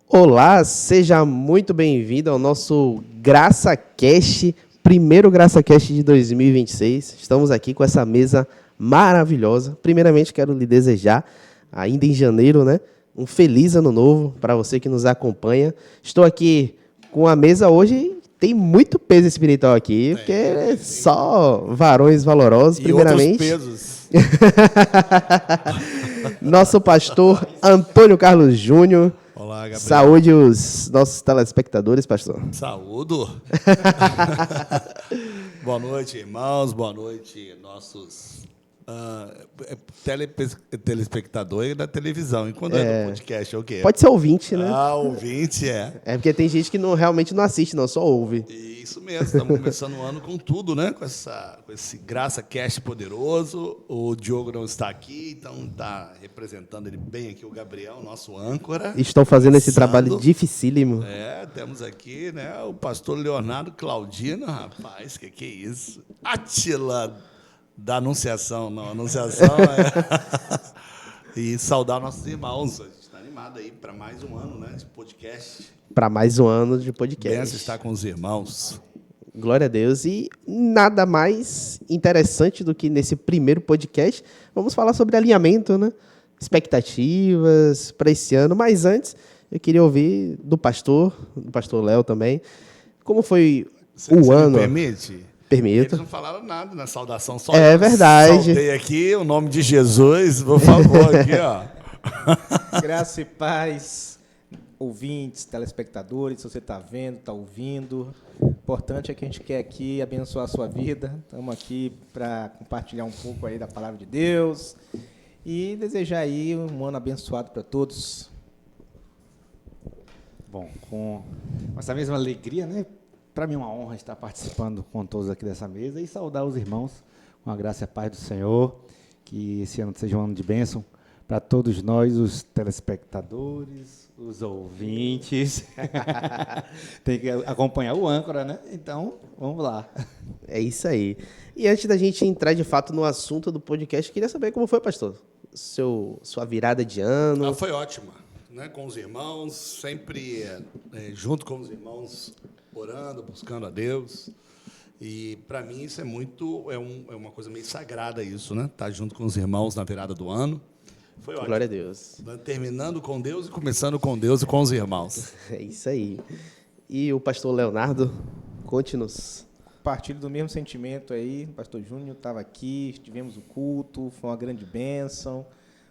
Olá, seja muito bem-vindo ao nosso GraçaCast, primeiro GraçaCast de 2026. Estamos aqui com essa mesa maravilhosa. Primeiramente, quero lhe desejar, ainda em janeiro, né, um feliz ano novo para você que nos acompanha. Estou aqui com a mesa hoje, tem muito peso espiritual aqui, porque é só varões valorosos, e primeiramente. outros pesos. Nosso pastor Antônio Carlos Júnior. Olá, Gabriel. Saúde os nossos telespectadores, pastor. Saúdo. Boa noite, irmãos. Boa noite, nossos telespectadores da televisão. E quando é do podcast, é o quê? Pode ser ouvinte, né? Ouvinte, é. É porque tem gente que realmente não assiste, não, só ouve. Isso mesmo, estamos começando o ano com tudo, né? Com esse GraçaCast poderoso. O Diogo não está aqui, então está representando ele bem aqui, o Gabriel, nosso âncora. Estão fazendo esse trabalho dificílimo. Temos aqui, né, o pastor Leonardo Claudino, rapaz, que é isso? Átila da Anunciação, não, Anunciação E saudar nossos irmãos. A gente está animado aí para mais um ano, né, de podcast. Para mais um ano de podcast. Benção estar com os irmãos. Glória a Deus. E nada mais interessante do que nesse primeiro podcast, vamos falar sobre alinhamento, né? Expectativas para esse ano. Mas antes, eu queria ouvir do pastor Léo também, como foi o ano. Me permite? Permito. Eles não falaram nada na saudação, só é verdade. Saltei aqui o nome de Jesus, por favor, aqui, ó. Graça e paz, ouvintes, telespectadores, se você está vendo, está ouvindo. O importante é que a gente quer aqui abençoar a sua vida. Estamos aqui para compartilhar um pouco aí da palavra de Deus e desejar aí um ano abençoado para todos. Bom, com essa mesma alegria, né? Para mim é uma honra estar participando com todos aqui dessa mesa e saudar os irmãos com a graça e a paz do Senhor, que esse ano seja um ano de bênção para todos nós, os telespectadores, os ouvintes. Tem que acompanhar o âncora, né? Então, vamos lá. É isso aí. E antes da gente entrar de fato no assunto do podcast, queria saber como foi, pastor, sua virada de ano. Foi ótima, né? Com os irmãos, sempre junto com os irmãos, orando, buscando a Deus. E, para mim, isso é uma coisa meio sagrada, isso, né? Estar junto com os irmãos na virada do ano. Foi ótimo. Glória a Deus. Terminando com Deus e começando com Deus e com os irmãos. É isso aí. E o pastor Leonardo, conte-nos. Compartilho do mesmo sentimento aí. O pastor Júnior estava aqui, tivemos o culto, foi uma grande bênção.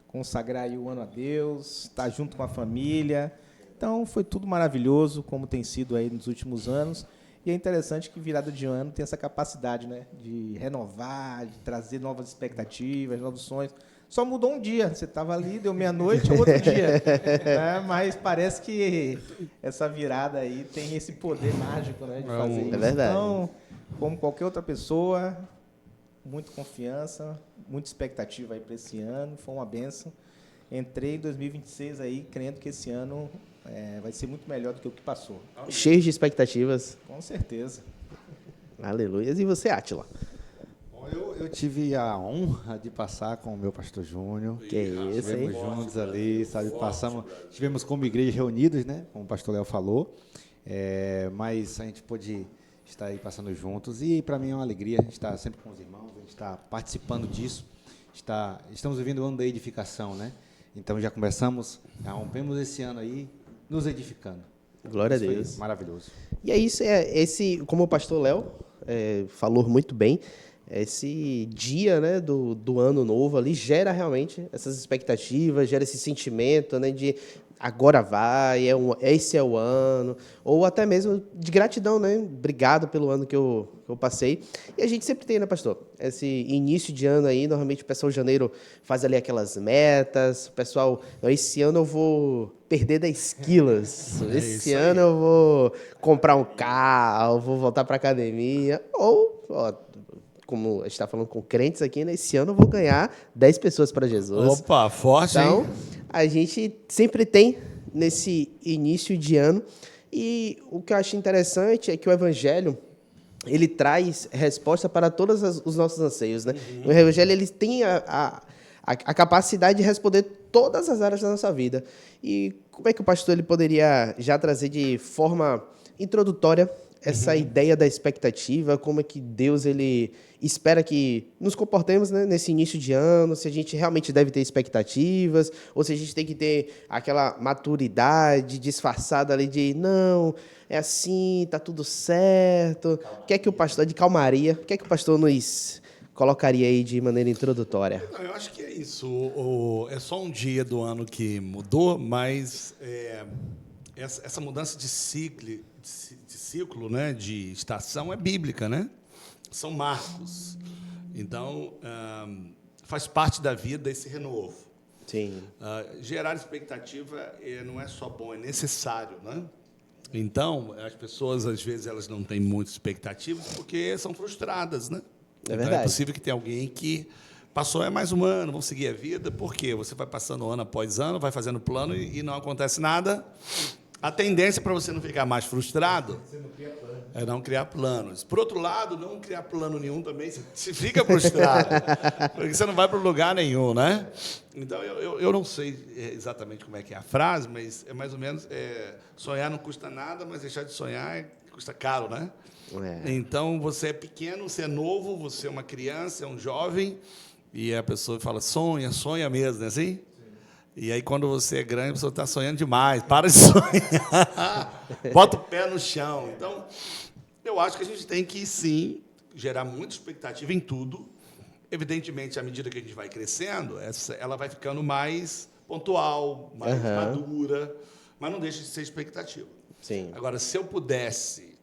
Consagrar aí o ano a Deus, estar junto com a família. Então, foi tudo maravilhoso, como tem sido aí nos últimos anos. E é interessante que virada de ano tem essa capacidade, né, de renovar, de trazer novas expectativas, novos sonhos. Só mudou um dia. Você estava ali, deu meia-noite, é outro dia. Mas parece que essa virada aí tem esse poder mágico, né, de fazer isso. É verdade. Então, como qualquer outra pessoa, muita confiança, muita expectativa aí para esse ano. Foi uma bênção. Entrei em 2026 aí, crendo que esse ano vai ser muito melhor do que o que passou. Cheio de expectativas. Com certeza. Aleluia. E você, Átila? Bom, eu tive a honra de passar com o meu pastor Júnior. Que isso, hein? Estivemos juntos ali, sabe? Estivemos como igreja reunidos, né? Como o pastor Léo falou. Mas a gente pôde estar aí passando juntos. E, para mim, é uma alegria estar sempre com os irmãos, a gente estar participando disso. Estamos vivendo o ano da edificação, né? Então, já rompemos esse ano aí, nos edificando. Glória a Deus. Foi maravilhoso. E é isso, como o pastor Léo falou muito bem, esse dia, né, do ano novo ali gera realmente essas expectativas, gera esse sentimento, né, de agora vai, esse é o ano, ou até mesmo de gratidão, né? Obrigado pelo ano que eu passei. E a gente sempre tem, né, pastor? Esse início de ano aí, normalmente o pessoal em janeiro faz ali aquelas metas, o pessoal, esse ano eu vou perder 10 quilos, esse ano eu vou comprar um carro, vou voltar para academia, ou, como a gente está falando com crentes aqui, né, esse ano eu vou ganhar 10 pessoas para Jesus. Opa, forte, então, hein? A gente sempre tem nesse início de ano. E o que eu acho interessante é que o Evangelho, ele traz resposta para todos os nossos anseios, né? O Evangelho, ele tem a a capacidade de responder todas as áreas da nossa vida. E como é que o pastor ele poderia já trazer de forma introdutória essa ideia da expectativa, como é que Deus ele espera que nos comportemos, né, nesse início de ano, se a gente realmente deve ter expectativas, ou se a gente tem que ter aquela maturidade disfarçada ali de não, é assim, tá tudo certo. O que é que o pastor, de calmaria, o que é que o pastor nos colocaria aí de maneira introdutória? Não, eu acho que é isso. É só um dia do ano que mudou, mas essa mudança de ciclo, né, de estação é bíblica, né? São marcos. Então, faz parte da vida esse renovo. Sim. Gerar expectativa não é só bom, é necessário, né? Então, as pessoas, às vezes, elas não têm muitas expectativas porque são frustradas, né? Então, verdade. é possível que tenha alguém que passou mais um ano, vamos seguir a vida, porque você vai passando ano após ano, vai fazendo plano e não acontece nada. A tendência para você não ficar mais frustrado é não criar planos. Por outro lado, não criar plano nenhum também, você fica frustrado, porque você não vai para lugar nenhum, né? Então, eu não sei exatamente como é que é a frase, mas é mais ou menos, sonhar não custa nada, mas deixar de sonhar custa caro, né? Então, você é pequeno, você é novo, você é uma criança, é um jovem, e a pessoa fala, sonha mesmo, não é assim? E aí, quando você é grande, a pessoa está sonhando demais. Para de sonhar. Bota o pé no chão. Então, eu acho que a gente tem que, sim, gerar muita expectativa em tudo. Evidentemente, à medida que a gente vai crescendo, ela vai ficando mais pontual, mais madura, mas não deixa de ser expectativa. Sim. Agora, se eu pudesse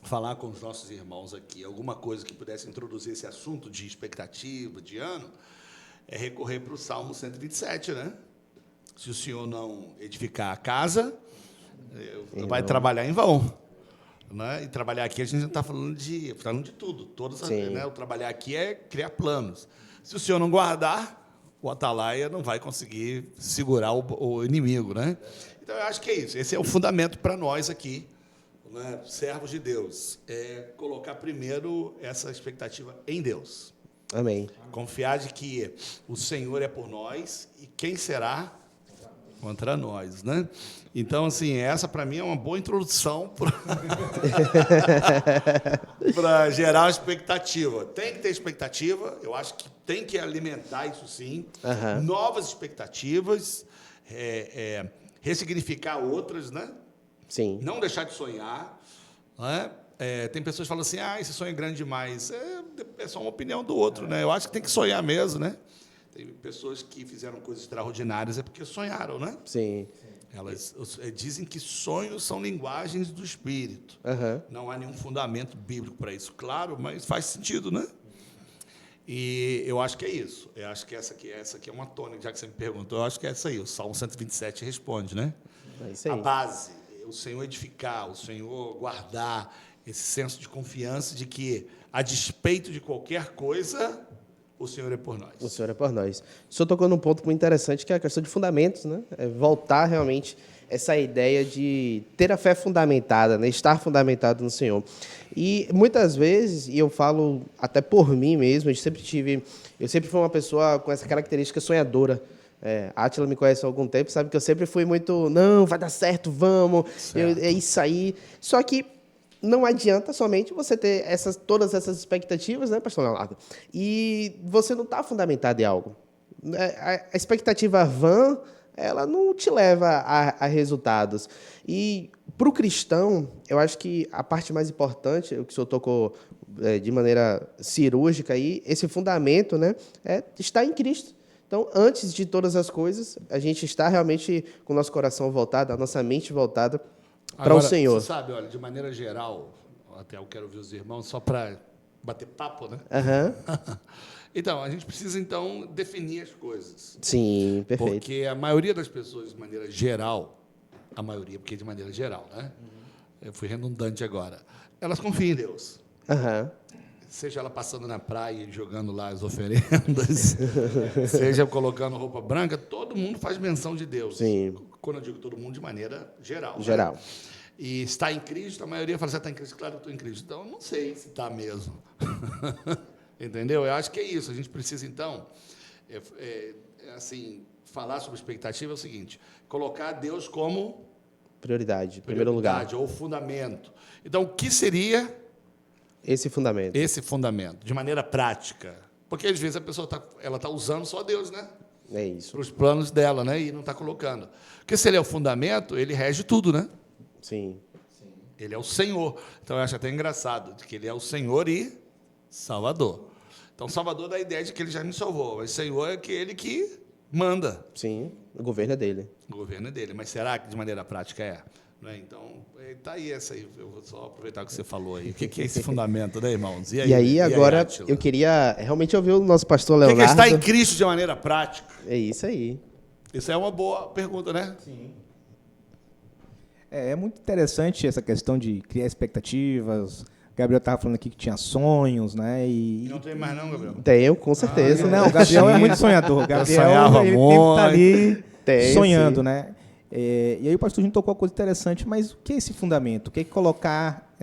falar com os nossos irmãos aqui, alguma coisa que pudesse introduzir esse assunto de expectativa, de ano, é recorrer para o Salmo 127, né? Se o senhor não edificar a casa, vai trabalhar em vão. Né? E trabalhar aqui, a gente não está falando de tudo. Né? O trabalhar aqui é criar planos. Se o senhor não guardar, o atalaia não vai conseguir segurar o inimigo. Né? Então, eu acho que é isso. Esse é o fundamento para nós aqui, né? Servos de Deus. É colocar primeiro essa expectativa em Deus. Amém. Confiar de que o Senhor é por nós e quem será contra nós, né? Então, assim, essa para mim é uma boa introdução para gerar expectativa. Tem que ter expectativa, eu acho que tem que alimentar isso sim. Novas expectativas, ressignificar outras, né? Sim. Não deixar de sonhar, né? Tem pessoas que falam assim, esse sonho é grande demais. É só uma opinião do outro, né? Eu acho que tem que sonhar mesmo, né? Tem pessoas que fizeram coisas extraordinárias porque sonharam, né? Sim. Elas dizem que sonhos são linguagens do espírito. Não há nenhum fundamento bíblico para isso, claro, mas faz sentido, né? E eu acho que é isso. Eu acho que essa aqui é uma tônica, já que você me perguntou, eu acho que é essa aí. O Salmo 127 responde, né? É isso aí. A base, o Senhor edificar, o Senhor guardar esse senso de confiança de que, a despeito de qualquer coisa, o Senhor é por nós. O Senhor é por nós. O senhor tocou num ponto muito interessante, que é a questão de fundamentos, né? Voltar realmente essa ideia de ter a fé fundamentada, né? Estar fundamentado no Senhor. E muitas vezes, e eu falo até por mim mesmo, eu sempre fui uma pessoa com essa característica sonhadora. A Átila me conhece há algum tempo, sabe que eu sempre fui muito, não, vai dar certo, vamos, é isso aí. Só que não adianta somente você ter todas essas expectativas, né, pastor Leonardo? E você não está fundamentado em algo. A expectativa vã, ela não te leva a resultados. E, para o cristão, eu acho que a parte mais importante, o que o senhor tocou de maneira cirúrgica, aí, esse fundamento, né, é estar em Cristo. Então, antes de todas as coisas, a gente está realmente com o nosso coração voltado, a nossa mente voltada para o Senhor. Você sabe, olha, de maneira geral, até eu quero ouvir os irmãos, só para bater papo, né? Então, a gente precisa, então, definir as coisas. Sim, perfeito. Porque a maioria das pessoas, de maneira geral, porque de maneira geral, né? Eu fui redundante agora. Elas confiam em Deus. Seja ela passando na praia e jogando lá as oferendas, seja colocando roupa branca, todo mundo faz menção de Deus. Sim. Quando eu digo todo mundo, de maneira geral. Geral. Né? E está em Cristo, a maioria fala, você está em Cristo? Claro, eu estou em Cristo. Então, eu não sei se está mesmo. Entendeu? Eu acho que é isso. A gente precisa, então, assim, falar sobre expectativa é o seguinte: colocar Deus como Prioridade, em primeiro lugar. prioridade ou fundamento. Então, o que seria Esse fundamento. esse fundamento, de maneira prática? Porque, às vezes, a pessoa está usando só Deus, né? É isso. Para os planos dela, né? E não está colocando. Porque se ele é o fundamento, ele rege tudo, né? Sim. Ele é o Senhor. Então, eu acho até engraçado, que ele é o Senhor e Salvador. Então, Salvador dá a ideia de que ele já me salvou, mas Senhor é aquele que manda. Sim. O governo é dele. O governo é dele. Mas será que, de maneira prática, é? Não é? Então, está aí essa aí. Eu vou só aproveitar o que você falou aí. O que é esse fundamento, né, irmãos? E aí, agora, Átila? eu queria realmente ouvir o nosso pastor O que Leonardo. está em Cristo de maneira prática? É isso aí. Isso é uma boa pergunta, né? Sim. É muito interessante essa questão de criar expectativas. O Gabriel estava falando aqui que tinha sonhos, né? Não tem mais não, Gabriel? Tenho, com certeza. Não, o Gabriel é muito sonhador. O Gabriel sonhava ele muito. tem que estar ali Tem, sonhando, sim. né? E aí o pastor Júnior tocou uma coisa interessante, mas o que é esse fundamento? O que é colocar,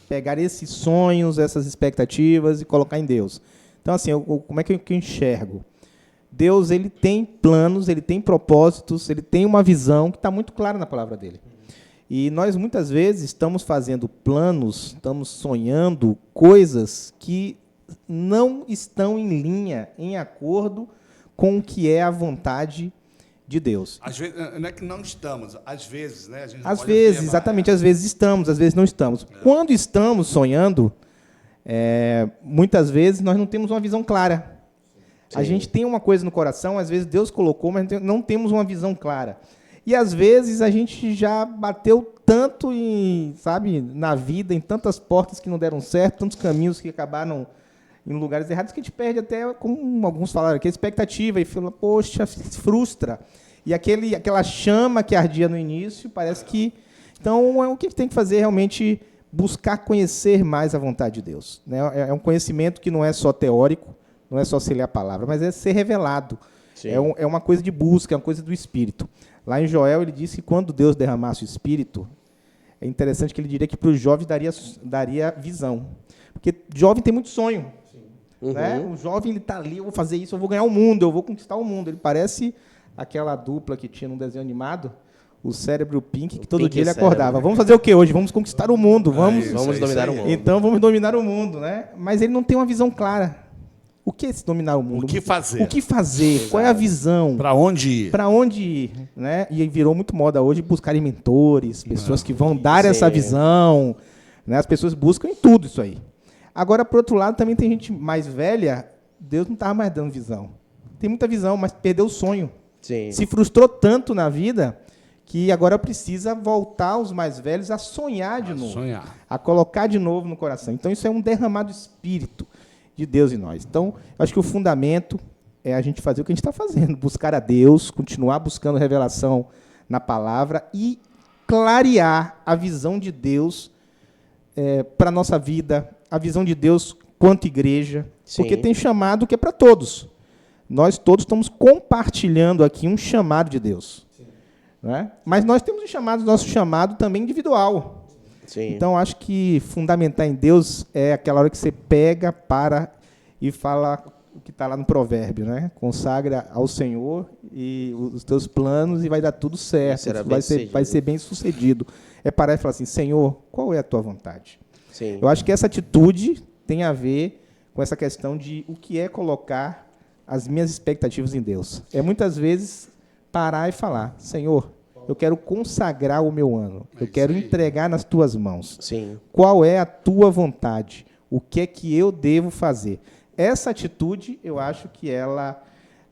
pegar esses sonhos, essas expectativas e colocar em Deus? Então, assim, como é que eu enxergo? Deus, ele tem planos, ele tem propósitos, ele tem uma visão que está muito clara na palavra dele. E nós, muitas vezes, estamos fazendo planos, estamos sonhando coisas que não estão em linha, em acordo com o que é a vontade de Deus. Às vezes, não é que não estamos, às vezes, né? A gente não Às pode vezes, afirmar, exatamente, às vezes estamos, às vezes não estamos. Quando estamos sonhando, muitas vezes nós não temos uma visão clara. A gente tem uma coisa no coração, às vezes Deus colocou, mas não temos uma visão clara. E às vezes a gente já bateu tanto na vida, em tantas portas que não deram certo, tantos caminhos que acabaram em lugares errados, que a gente perde até, como alguns falaram aqui, a expectativa e fala, poxa, se frustra. E aquela chama que ardia no início, parece que... Então, o que tem que fazer realmente buscar conhecer mais a vontade de Deus, né? É um conhecimento que não é só teórico, não é só se ler a palavra, mas é ser revelado. É uma coisa de busca, é uma coisa do Espírito. Lá em Joel, ele disse que quando Deus derramasse o Espírito, é interessante que ele diria que para os jovens daria visão. Porque jovem tem muito sonho. Né? O jovem está ali, eu vou fazer isso, eu vou ganhar o mundo, eu vou conquistar o mundo. Ele parece aquela dupla que tinha num desenho animado, o cérebro e o Pink, que todo dia ele acordava. Vamos fazer o quê hoje? Vamos conquistar o mundo. Vamos dominar o mundo. Então vamos dominar o mundo, né? Mas ele não tem uma visão clara. O que é esse dominar o mundo? O que fazer? O que fazer? Qual é a visão? Para onde ir? Para onde ir? Né? E virou muito moda hoje buscarem mentores, pessoas que vão dar essa visão. Né? As pessoas buscam em tudo isso aí. Agora, por outro lado, também tem gente mais velha, Deus não estava mais dando visão. Tem muita visão, mas perdeu o sonho. Sim. Se frustrou tanto na vida que agora precisa voltar os mais velhos a sonhar de novo. A colocar de novo no coração. Então, isso é um derramado espírito de Deus em nós. Então, eu acho que o fundamento é a gente fazer o que a gente está fazendo, buscar a Deus, continuar buscando revelação na palavra e clarear a visão de Deus para a nossa vida, a visão de Deus quanto igreja, Sim. Porque tem chamado que é para todos. Nós todos estamos compartilhando aqui um chamado de Deus. Né? Mas nós temos nosso chamado também individual. Sim. Então, acho que fundamentar em Deus é aquela hora que você pega, para e fala o que está lá no provérbio, né? Consagra ao Senhor e os teus planos e vai dar tudo certo. Vai ser bem sucedido. É parar e falar assim, Senhor, qual é a tua vontade? Sim. Eu acho que essa atitude tem a ver com essa questão de o que é colocar as minhas expectativas em Deus. É muitas vezes parar e falar, Senhor, eu quero consagrar o meu ano. Eu quero entregar nas tuas mãos. Sim. Qual é a tua vontade? O que é que eu devo fazer? Essa atitude, eu acho que ela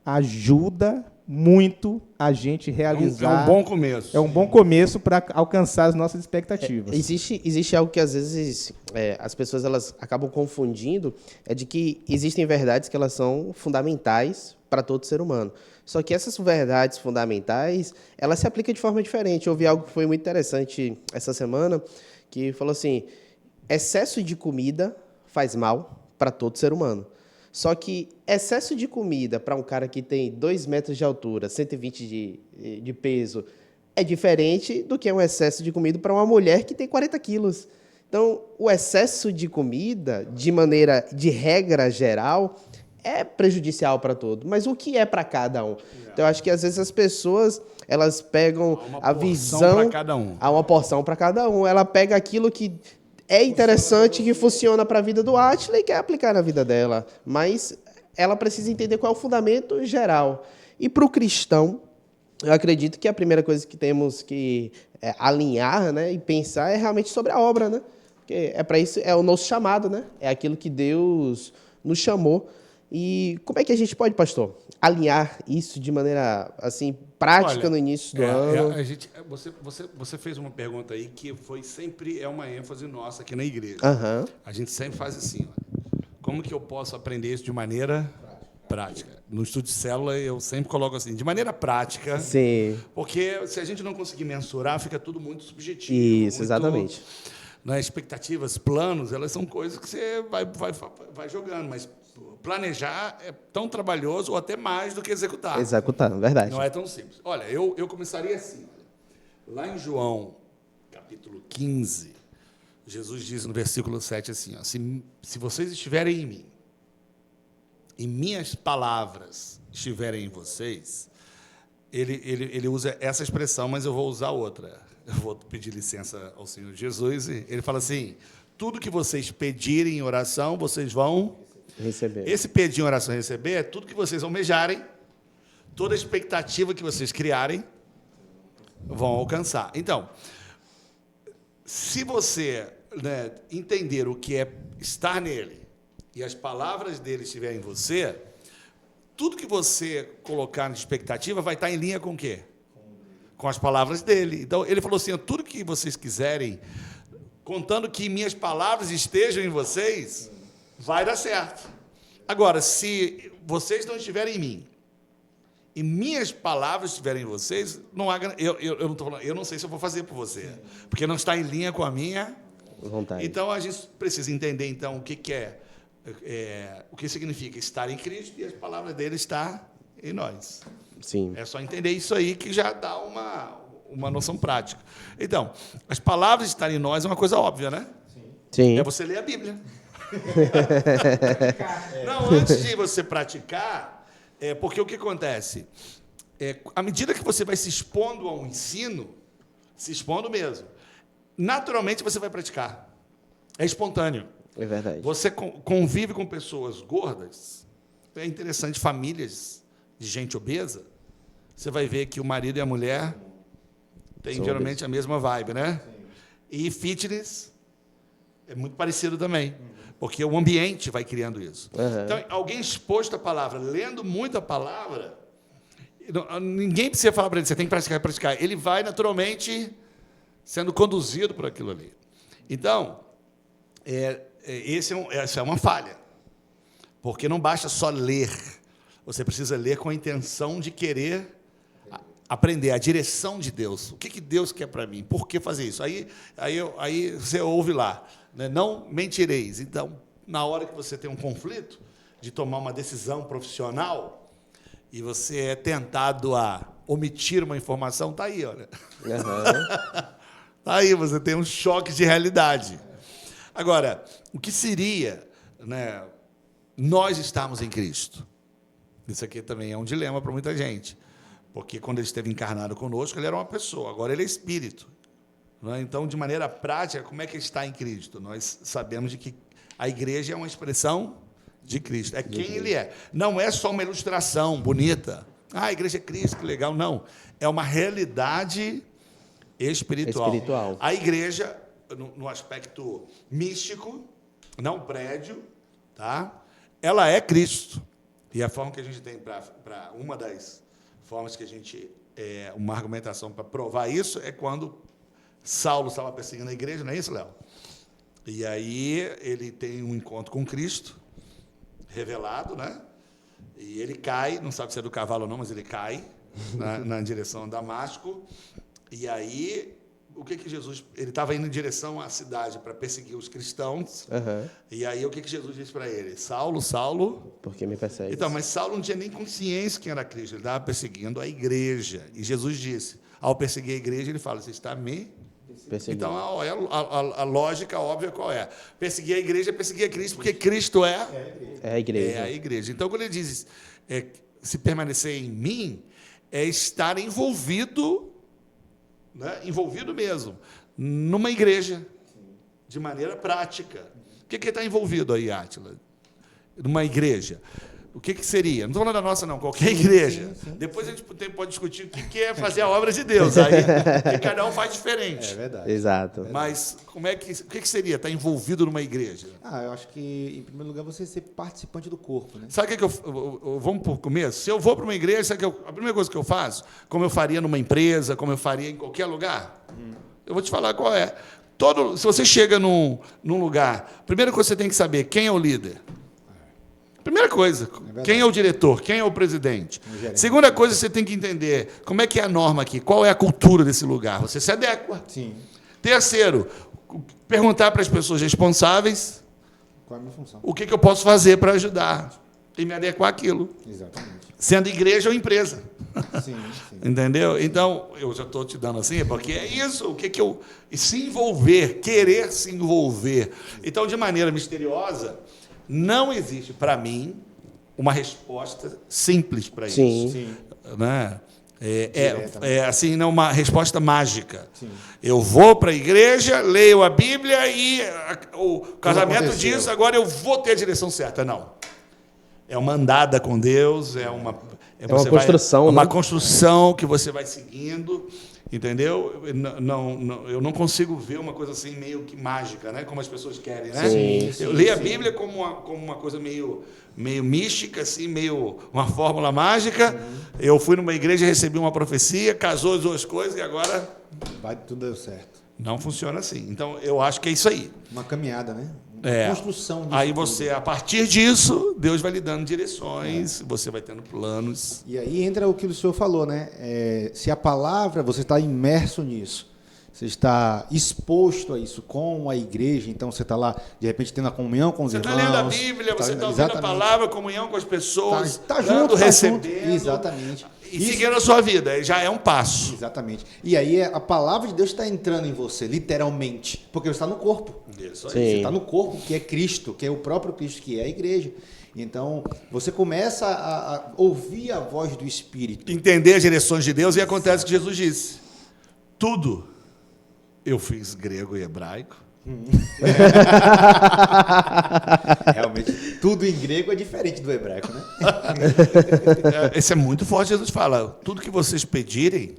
ajuda muito a gente realizar. É um bom começo. É um bom começo para alcançar as nossas expectativas. Existe algo que, às vezes, as pessoas elas acabam confundindo, é de que existem verdades que elas são fundamentais para todo ser humano. Só que essas verdades fundamentais, elas se aplicam de forma diferente. Eu ouvi algo que foi muito interessante essa semana, que falou assim, excesso de comida faz mal para todo ser humano. Só que excesso de comida para um cara que tem 2 metros de altura, 120 de peso, é diferente do que um excesso de comida para uma mulher que tem 40 quilos. Então, o excesso de comida, de regra geral, é prejudicial para todo, mas o que é para cada um? Então, eu acho que às vezes as pessoas, elas pegam a visão... para cada um. Há uma porção para cada um. Ela pega aquilo que é interessante, que funciona para a vida do Atila e quer aplicar na vida dela. Mas ela precisa entender qual é o fundamento geral. E para o cristão, eu acredito que a primeira coisa que temos que alinhar, né, e pensar é realmente sobre a obra, né? Porque é para isso, é o nosso chamado, né? É aquilo que Deus nos chamou. E como é que a gente pode, pastor, alinhar isso de maneira assim prática? Olha, no início do ano? Você fez uma pergunta aí que foi sempre uma ênfase nossa aqui na igreja. Uhum. A gente sempre faz assim, ó, como que eu posso aprender isso de maneira prática? No estudo de célula eu sempre coloco assim, de maneira prática. Sim. Porque se a gente não conseguir mensurar, fica tudo muito subjetivo. Isso, muito, exatamente. Né, expectativas, planos, elas são coisas que você vai jogando, mas planejar é tão trabalhoso ou até mais do que executar. Executar, verdade. Não é tão simples. Olha, eu começaria assim. Lá em João, capítulo 15, Jesus diz no versículo 7 assim, ó, se vocês estiverem em mim, e minhas palavras estiverem em vocês, ele usa essa expressão, mas eu vou usar outra. Eu vou pedir licença ao Senhor Jesus, e ele fala assim, tudo que vocês pedirem em oração, vocês vão receber. Esse pedir em oração e receber é tudo que vocês almejarem, toda expectativa que vocês criarem, vão alcançar. Então, se você, né, entender o que é estar nele e as palavras dele estiverem em você, tudo que você colocar na expectativa vai estar em linha com o quê? Com as palavras dele. Então, ele falou assim, tudo que vocês quiserem, contando que minhas palavras estejam em vocês, vai dar certo. Agora, se vocês não estiverem em mim, e minhas palavras estiverem em vocês, não há, eu não tô falando, eu não sei se eu vou fazer por você, porque não está em linha com a minha vontade. Então, a gente precisa entender, então, o que o que significa estar em Cristo e as palavras dele estar em nós. Sim. É só entender isso aí que já dá uma noção prática. Então, as palavras estarem em nós é uma coisa óbvia, né? Sim. É você ler a Bíblia. Não, antes de você praticar, porque o que acontece? À medida que você vai se expondo a um ensino, se expondo mesmo, naturalmente você vai praticar. É espontâneo. É verdade. Você convive com pessoas gordas, é interessante, famílias de gente obesa, você vai ver que o marido e a mulher têm geralmente a mesma vibe, né? Sim. E fitness é muito parecido também, porque o ambiente vai criando isso. Uhum. Então, alguém exposto à palavra, lendo muito a palavra, ninguém precisa falar para ele, você tem que praticar. Ele vai naturalmente sendo conduzido por aquilo ali. Então, essa é uma falha, porque não basta só ler, você precisa ler com a intenção de querer aprender a direção de Deus. O que Deus quer para mim? Por que fazer isso? Aí você ouve lá, né? Não mentireis. Então, na hora que você tem um conflito de tomar uma decisão profissional e você é tentado a omitir uma informação, está aí, olha. Uhum. Tá aí, você tem um choque de realidade. Agora, o que seria, né, nós estarmos em Cristo? Isso aqui também é um dilema para muita gente, porque quando ele esteve encarnado conosco, ele era uma pessoa, agora ele é espírito. Né? Então, de maneira prática, como é que ele está em Cristo? Nós sabemos de que a igreja é uma expressão de Cristo, é quem ele é. Não é só uma ilustração bonita. A igreja é Cristo, que legal. Não, é uma realidade espiritual. A igreja, no aspecto místico, não prédio, tá? Ela é Cristo. E a forma que a gente tem para uma das formas que a gente uma argumentação para provar isso é quando Saulo estava perseguindo a igreja, não é isso, Léo? E aí ele tem um encontro com Cristo revelado, né? E ele cai, não sabe se é do cavalo ou não, mas ele cai na direção de Damasco. E aí, o que Jesus... Ele estava indo em direção à cidade para perseguir os cristãos. Uhum. E aí, o que Jesus disse para ele? Saulo, Saulo... Por que me persegue? Então, mas Saulo não tinha nem consciência quem era Cristo. Ele estava perseguindo a igreja. E Jesus disse, ao perseguir a igreja, ele fala, você está me Perseguir. Então, a lógica óbvia qual é? Perseguir a igreja é perseguir a Cristo, porque Cristo é a igreja. a igreja. Então, quando ele diz se permanecer em mim, é estar envolvido, né, envolvido mesmo, numa igreja, de maneira prática. O que está envolvido aí, Átila? Numa igreja. O que seria? Não estou falando da nossa, não, qualquer igreja. Sim. Depois a gente pode discutir o que é fazer a obra de Deus. Aí, porque cada um faz diferente. É verdade. Exato. Mas o que seria estar envolvido numa igreja? Eu acho que, em primeiro lugar, você ser participante do corpo, né? Sabe o que vamos por começo? Se eu vou para uma igreja, sabe a primeira coisa que eu faço? Como eu faria numa empresa, como eu faria em qualquer lugar? Eu vou te falar qual é. Se você chega num lugar, a primeira coisa que você tem que saber, quem é o líder? Primeira coisa, quem é o diretor, quem é o presidente? Segunda coisa, você tem que entender como é que é a norma aqui, qual é a cultura desse lugar. Você se adequa. Sim. Terceiro, perguntar para as pessoas responsáveis qual é a minha função. O que eu posso fazer para ajudar e me adequar àquilo. Exatamente. Sendo igreja ou empresa. Sim. Entendeu? Então, eu já estou te dando assim, porque é isso, se envolver, querer se envolver. Então, de maneira misteriosa, não existe, para mim, uma resposta simples para isso. Sim. Né? Assim, não uma resposta mágica. Sim. Eu vou para a igreja, leio a Bíblia e o casamento diz, agora eu vou ter a direção certa. Não. É uma andada com Deus, é uma construção. É uma construção que você vai seguindo. Entendeu? Eu não consigo ver uma coisa assim meio que mágica, né? Como as pessoas querem, né? Eu leio a Bíblia como uma coisa meio mística, assim, meio uma fórmula mágica. Eu fui numa igreja, recebi uma profecia, casou as duas coisas e agora tudo deu certo. Não funciona assim. Então, eu acho que é isso aí. Uma caminhada, né? Construção disso. Aí você, a partir disso, Deus vai lhe dando direções, você vai tendo planos. E aí entra o que o senhor falou, né? Se a palavra, você está imerso nisso, você está exposto a isso com a igreja, então você está lá, de repente, tendo a comunhão com os irmãos. Você está lendo a Bíblia, você está ouvindo a palavra, comunhão com as pessoas, está junto, recebendo. Exatamente. E seguindo a sua vida, já é um passo. Exatamente. E aí a palavra de Deus está entrando em você, literalmente, porque você está no corpo. Isso aí. Você está no corpo, que é Cristo, que é o próprio Cristo, que é a igreja. Então, você começa a ouvir a voz do Espírito. Entender as direções de Deus e acontece o que Jesus disse. Tudo. Eu fiz grego e hebraico. Realmente, tudo em grego é diferente do hebraico, né? Esse é muito forte. Jesus fala, tudo que vocês pedirem,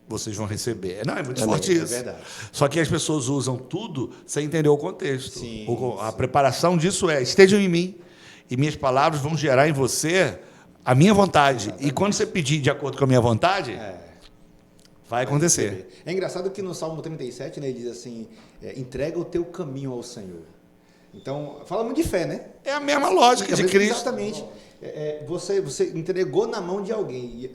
vocês vão receber. Não, é muito forte isso. É verdade. Só que as pessoas usam tudo sem entender o contexto. Sim. A preparação disso estejam em mim, e minhas palavras vão gerar em você a minha vontade. Exatamente. E quando você pedir de acordo com a minha vontade, vai acontecer. É engraçado que no Salmo 37, né, ele diz assim, entrega o teu caminho ao Senhor. Então, fala muito de fé, né? É a mesma lógica de Cristo. Exatamente. Você entregou na mão de alguém.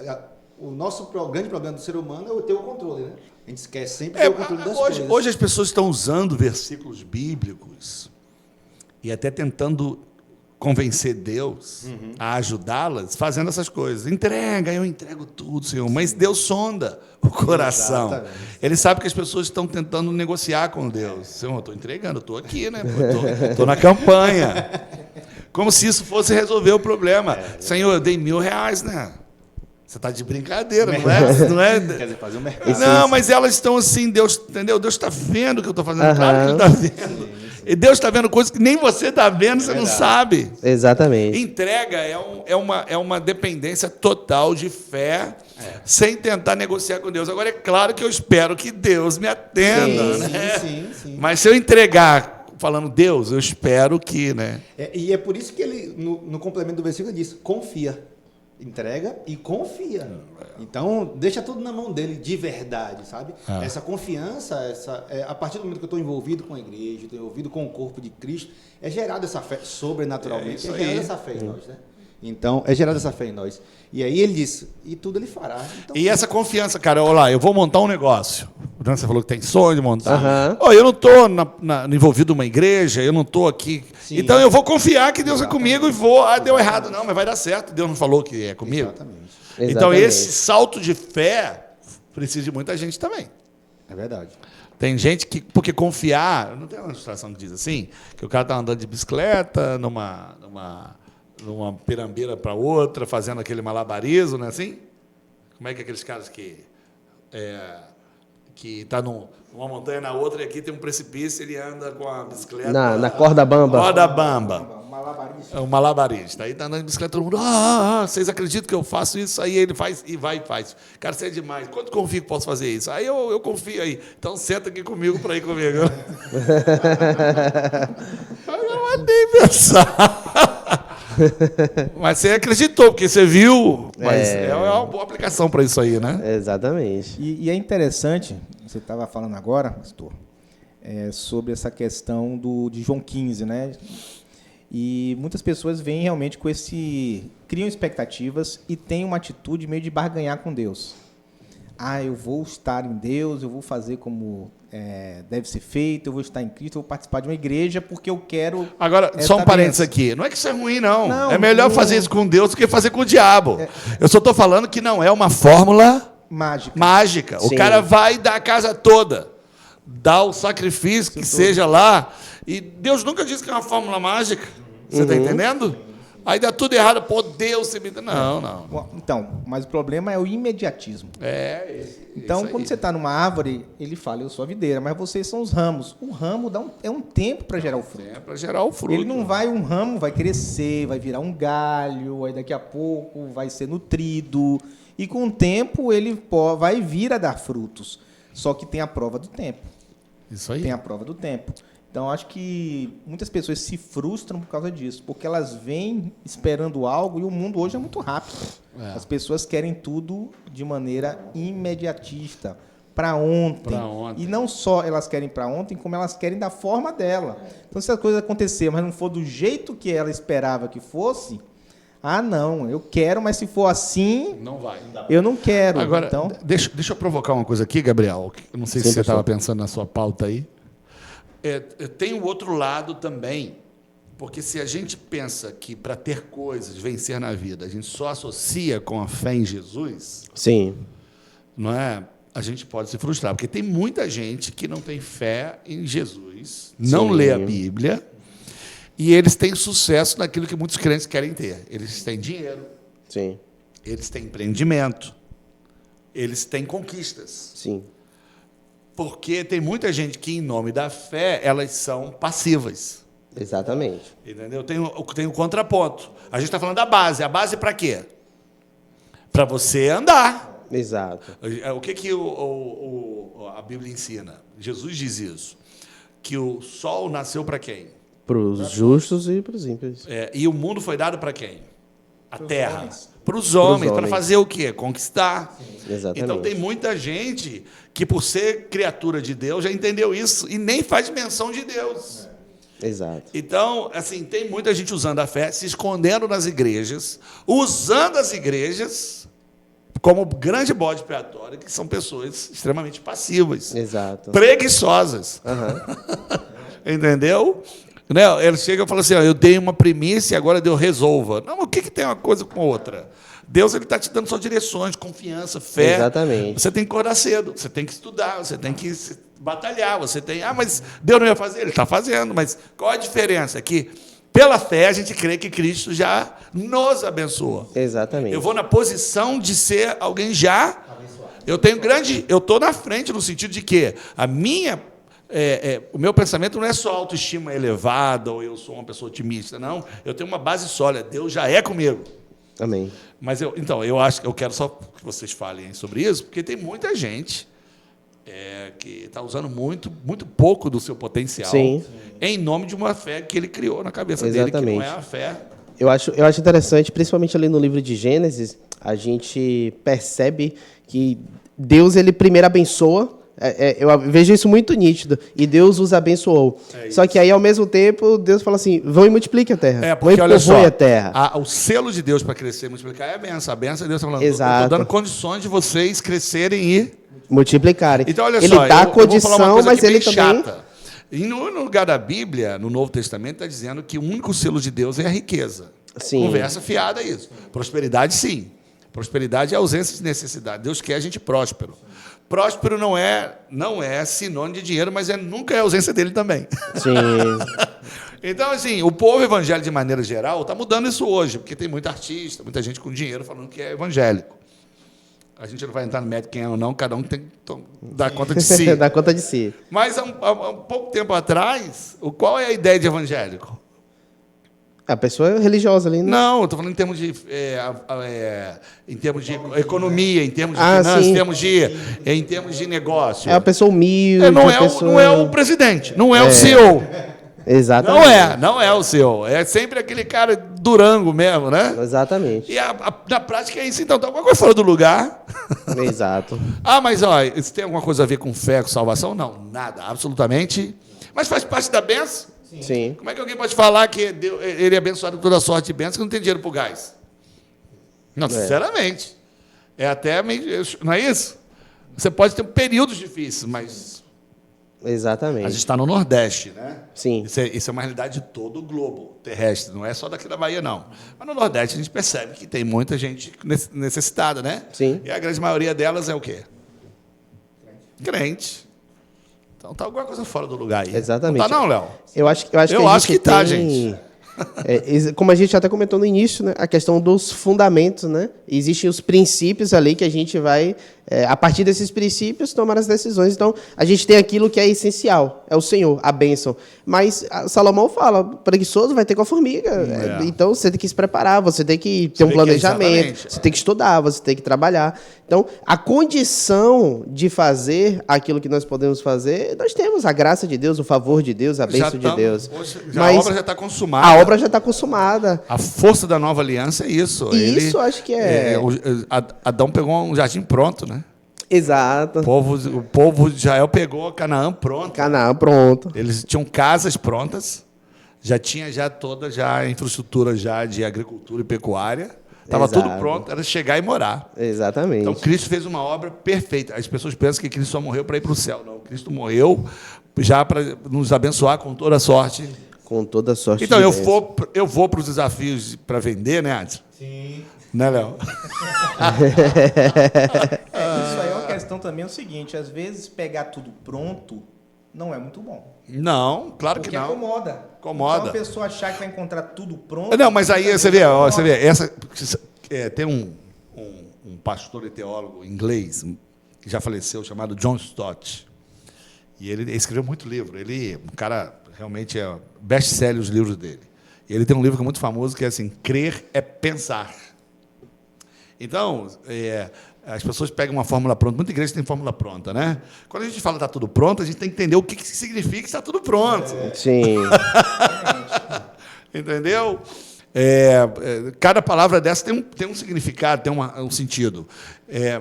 O nosso grande problema do ser humano é o ter o controle, né? A gente esquece sempre ter o controle das coisas. Hoje as pessoas estão usando versículos bíblicos e até tentando convencer Deus a ajudá-las, fazendo essas coisas. Eu entrego tudo, Senhor. Mas Deus sonda o coração. Exatamente. Ele sabe que as pessoas estão tentando negociar com Deus. Senhor, estou entregando, estou aqui, né? Estou na campanha. Como se isso fosse resolver o problema. Senhor, eu dei R$1.000, né? Você está de brincadeira, não é? Quer dizer, fazer um mercado. Não, mas elas estão assim, Deus, entendeu? Deus está vendo o que eu estou fazendo. Claro que Ele está vendo. E Deus está vendo coisas que nem você está vendo, você não sabe. Exatamente. Entrega é uma dependência total de fé, sem tentar negociar com Deus. Agora, é claro que eu espero que Deus me atenda. Sim. Mas se eu entregar falando, Deus, eu espero que... né? E é por isso que ele, no complemento do versículo, ele diz, confia. Entrega e confia. Então, deixa tudo na mão dele, de verdade, sabe? Essa confiança, a partir do momento que eu estou envolvido com a igreja, estou envolvido com o corpo de Cristo, é gerada essa fé, sobrenaturalmente, é gerada essa fé em nós, né? Então, é gerada essa fé em nós. E aí ele diz, e tudo ele fará. Então, e essa confiança, cara, olha lá, eu vou montar um negócio. Você falou que tem sonho de montar. Uhum. Eu não estou envolvido numa igreja, eu não estou aqui. Sim. Então eu vou confiar que Deus é comigo e vou. Deu errado. Não, mas vai dar certo. Deus não falou que é comigo. Exatamente. Então esse salto de fé precisa de muita gente também. É verdade. Tem gente que... Porque confiar... Não tem uma ilustração que diz assim? Que o cara está andando de bicicleta numa pirambeira para outra, fazendo aquele malabarismo, não é assim? Como é que aqueles caras que está numa montanha na outra e aqui tem um precipício, ele anda com a bicicleta... Na corda bamba. Corda bamba. É um malabarista. Aí está andando de bicicleta, todo mundo... vocês acreditam que eu faço isso? Aí ele faz e vai e faz. Cara, você é demais. Quanto confio que posso fazer isso? Aí eu confio aí. Então senta aqui comigo para ir comigo. Eu mandei pensar. Mas você acreditou, porque você viu. Mas é uma boa aplicação para isso aí, né? Exatamente. E é interessante, você estava falando agora, pastor, sobre essa questão de João 15, né? E muitas pessoas vêm realmente com criam expectativas e têm uma atitude meio de barganhar com Deus. Eu vou estar em Deus, eu vou fazer como deve ser feito, eu vou estar em Cristo, eu vou participar de uma igreja porque eu quero... Agora, só um parênteses aqui. Não é que isso é ruim, não. É melhor fazer isso com Deus do que fazer com o diabo. Eu só estou falando que não é uma fórmula mágica. O cara vai dar a casa toda, dá o sacrifício que seja lá, e Deus nunca disse que é uma fórmula mágica. Você está entendendo? Aí dá tudo errado. Pô, Deus... Não. Então, mas o problema é o imediatismo. Então, quando você está numa árvore, ele fala, eu sou a videira, mas vocês são os ramos. O ramo é um tempo para gerar o fruto. É para gerar o fruto. Ele não vai, um ramo vai crescer, vai virar um galho, aí daqui a pouco vai ser nutrido. E com o tempo ele vai vir a dar frutos. Só que tem a prova do tempo. Isso aí. Tem a prova do tempo. Então, acho que muitas pessoas se frustram por causa disso, porque elas vêm esperando algo e o mundo hoje é muito rápido. As pessoas querem tudo de maneira imediatista, para ontem. E não só elas querem para ontem, como elas querem da forma dela. Então, se as coisas acontecerem, mas não for do jeito que ela esperava que fosse, não, eu quero, mas se for assim, não vai. Eu não quero. Agora, então... deixa eu provocar uma coisa aqui, Gabriel. Eu não sei se você estava pensando na sua pauta aí. Tem o outro lado também, porque se a gente pensa que para ter coisas, vencer na vida, a gente só associa com a fé em Jesus, sim, não é? A gente pode se frustrar, porque tem muita gente que não tem fé em Jesus, não lê a Bíblia, e eles têm sucesso naquilo que muitos crentes querem ter. Eles têm dinheiro, sim, eles têm empreendimento, eles têm conquistas. Sim. Porque tem muita gente que, em nome da fé, elas são passivas. Exatamente. Entendeu? Tem o contraponto. A gente está falando da base. A base para quê? Para você andar. Exato. O que a Bíblia ensina? Jesus diz isso. Que o sol nasceu para quem? Para os justos e para os ímpios. E o mundo foi dado para quem? A terra. Para os homens. Para fazer o quê? Conquistar. Exatamente. Então tem muita gente que, por ser criatura de Deus, já entendeu isso e nem faz menção de Deus. Exato. Então, assim, tem muita gente usando a fé, se escondendo nas igrejas, usando as igrejas como grande bode expiatório, que são pessoas extremamente passivas. Exato. Preguiçosas. Entendeu? Ele chega e fala assim, eu dei uma primícia e agora Deus resolva. Não, o que tem uma coisa com outra? Deus está te dando só direções, confiança, fé. Exatamente. Você tem que acordar cedo, você tem que estudar, você tem que batalhar, você tem... mas Deus não ia fazer? Ele está fazendo, mas qual a diferença? É que, pela fé, a gente crê que Cristo já nos abençoa. Exatamente. Eu vou na posição de ser alguém já... Eu estou na frente no sentido de que o meu pensamento não é só autoestima elevada ou eu sou uma pessoa otimista, não. Eu tenho uma base sólida. Deus já é comigo. Amém. Mas eu quero só que vocês falem sobre isso, porque tem muita gente que está usando muito pouco do seu potencial. Sim. Em nome de uma fé que ele criou na cabeça Exatamente. dele, que não é a fé. Eu acho interessante, principalmente ali no livro de Gênesis, a gente percebe que Deus ele primeiro abençoa. Eu vejo isso muito nítido. E Deus os abençoou. Só que aí, ao mesmo tempo, Deus fala assim, vão e multiplique a terra. Porque, olha só, a terra. O selo de Deus para crescer e multiplicar é a benção. A benção é Deus está falando, Exato. estou dando condições de vocês crescerem e... multiplicarem. Então, olha ele só, dá a eu vou condição, falar uma coisa mas aqui ele bem também... chata. E no lugar da Bíblia, no Novo Testamento, está dizendo que o único selo de Deus é a riqueza. Sim. Conversa fiada isso. Prosperidade, sim. Prosperidade é ausência de necessidade. Deus quer a gente próspero. Próspero não é sinônimo de dinheiro, mas nunca é ausência dele também. Sim. Então, assim, o povo evangélico, de maneira geral, está mudando isso hoje, porque tem muito artista, muita gente com dinheiro falando que é evangélico. A gente não vai entrar no mérito quem é ou não, cada um tem que dar conta de si. Dá conta de si. Mas, há um pouco tempo atrás, qual é a ideia de evangélico? A pessoa é religiosa ali, né? Não, eu estou falando em termos de economia, em termos de Ah, finanças, sim. em termos de negócio. É a pessoa humilde. Não a pessoa... não é o presidente, não é o CEO. Exatamente. Não é o CEO. É sempre aquele cara durango mesmo, né? Exatamente. E na prática é isso. Então, tá alguma coisa fora do lugar. Exato. Mas olha, isso tem alguma coisa a ver com fé, com salvação? Não, nada, absolutamente. Mas faz parte da bênção. Sim. Como é que alguém pode falar que ele é abençoado com toda sorte de bênção que não tem dinheiro para o gás? Não, sinceramente. É até meio... Não é isso? Você pode ter períodos difíceis, mas... Exatamente. A gente está no Nordeste, né? Sim. Isso é uma realidade de todo o globo terrestre, não é só daqui da Bahia, não. Mas no Nordeste a gente percebe que tem muita gente necessitada, né? Sim. E a grande maioria delas é o quê? Crente. Então tá alguma coisa fora do lugar aí. Exatamente. Não tá não, Léo? Eu acho que a gente tá, tem... gente. Como a gente até comentou no início, né, a questão dos fundamentos, né? Existem os princípios ali que a gente vai, a partir desses princípios, tomar as decisões. Então, a gente tem aquilo que é essencial, é o Senhor, a bênção. Mas Salomão fala, preguiçoso vai ter com a formiga. Então, você tem que se preparar, você tem que ter um planejamento, você tem que estudar, você tem que trabalhar. Então, a condição de fazer aquilo que nós podemos fazer, nós temos a graça de Deus, o favor de Deus, a bênção de Deus. A obra já está consumada. A obra já está consumada. A força da nova aliança é isso. Isso, acho que é. Adão pegou um jardim pronto, né? Exato. O povo de Israel pegou Canaã pronto. Canaã pronto. Eles tinham casas prontas, já tinha toda a infraestrutura já de agricultura e pecuária. Estava tudo pronto, era chegar e morar. Exatamente. Então, Cristo fez uma obra perfeita. As pessoas pensam que Cristo só morreu para ir para o céu. Não, Cristo morreu já para nos abençoar com toda a sorte. Com toda a sorte. Então, eu vou para os desafios para vender, né, Adson? Sim. Né, Léo? Isso aí é uma questão também, é o seguinte, às vezes pegar tudo pronto não é muito bom. Não, claro que Porque não. incomoda. Incomoda. Então a pessoa achar que vai encontrar tudo pronto... Não, mas aí você vê, tem um pastor e teólogo inglês que já faleceu, chamado John Stott. E ele escreveu muito livro. Um cara realmente best-seller os livros dele. E ele tem um livro que é muito famoso, que é assim, Crer é Pensar. Então, as pessoas pegam uma fórmula pronta. Muita igreja tem fórmula pronta, né? Quando a gente fala que está tudo pronto, a gente tem que entender o que significa que está tudo pronto. Sim. Entendeu? Cada palavra dessa tem um significado, tem um sentido.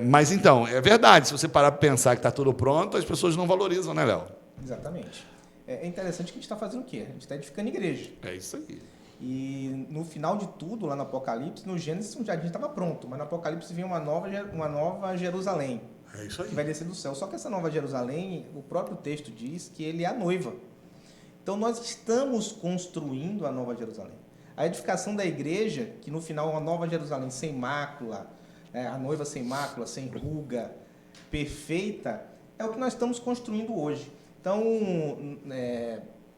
Mas, então, é verdade. Se você parar para pensar que está tudo pronto, as pessoas não valorizam, né, Léo? Exatamente. É interessante que a gente está fazendo o quê? A gente está edificando igreja. É isso aí. E no final de tudo, lá no Apocalipse, no Gênesis, um jardim estava pronto, mas no Apocalipse vem uma nova Jerusalém. É isso aí. Que vai descer do céu. Só que essa nova Jerusalém, o próprio texto diz que ele é a noiva. Então nós estamos construindo a nova Jerusalém. A edificação da igreja, que no final é uma nova Jerusalém sem mácula, a noiva sem mácula, sem ruga, perfeita, é o que nós estamos construindo hoje. Então,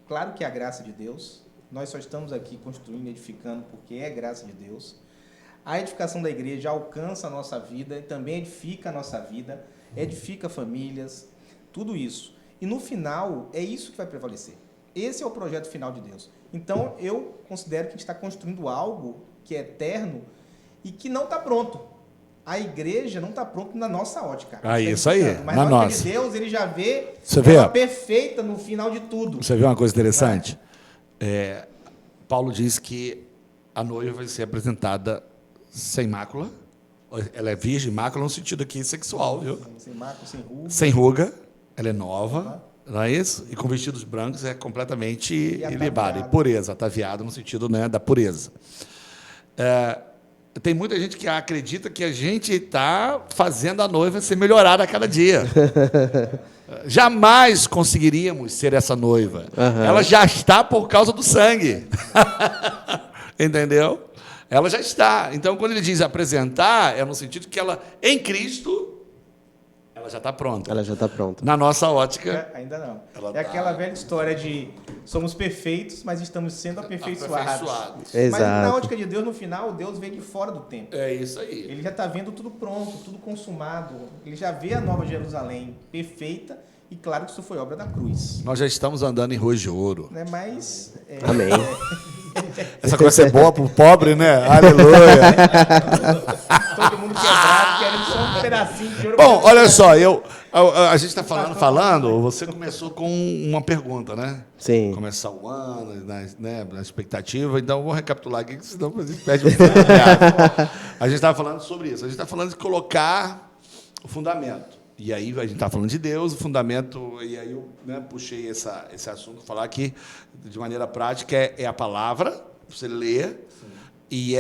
claro que é a graça de Deus. Nós só estamos aqui construindo, edificando, porque é graça de Deus. A edificação da igreja alcança a nossa vida e também edifica a nossa vida, edifica famílias, tudo isso. E no final, é isso que vai prevalecer. Esse é o projeto final de Deus. Então, eu considero que a gente está construindo algo que é eterno e que não está pronto. A igreja não está pronta na nossa ótica. Isso aí, mas na a nossa. ótica de Deus, ele já vê ela perfeita no final de tudo. Você vê uma coisa interessante? Paulo diz que a noiva vai ser apresentada sem mácula. Ela é virgem, mácula no sentido aqui sexual, viu? Sem mácula, sem ruga. Sem ruga, ela é nova, não é isso? E com vestidos brancos é completamente ilibada. E pureza, ataviada no sentido, né, da pureza. Tem muita gente que acredita que a gente está fazendo a noiva ser melhorada a cada dia. Jamais conseguiríamos ser essa noiva. Uhum. Ela já está por causa do sangue. Entendeu? Ela já está. Então, quando ele diz apresentar, é no sentido que ela, em Cristo, ela Ela já está pronta. Ela já está pronta. Na nossa ótica, Ainda não. Ela É tá- aquela velha história de somos perfeitos, mas estamos sendo aperfeiçoados. aperfeiçoados. Mas na Exato. ótica de Deus, no final, Deus vem de fora do templo. É isso aí. Ele já está vendo tudo pronto, tudo consumado. Ele já vê a Nova Jerusalém perfeita. E claro que isso foi obra da cruz. Nós já estamos andando em ruas de ouro. Né? Mas... Amém. Essa coisa é boa pro pobre, né? Aleluia. todo mundo quebrado, querendo só um pedacinho de ouro. Bom, olha só, a gente está falando, você começou com uma pergunta, né? Sim. Começar o ano, na expectativa, então eu vou recapitular aqui, senão a gente perde muito tempo. A gente estava falando sobre isso, a gente está falando de colocar o fundamento. E aí a gente está falando de Deus, o fundamento, e aí eu puxei esse assunto, falar que, de maneira prática, é a palavra, você lê, e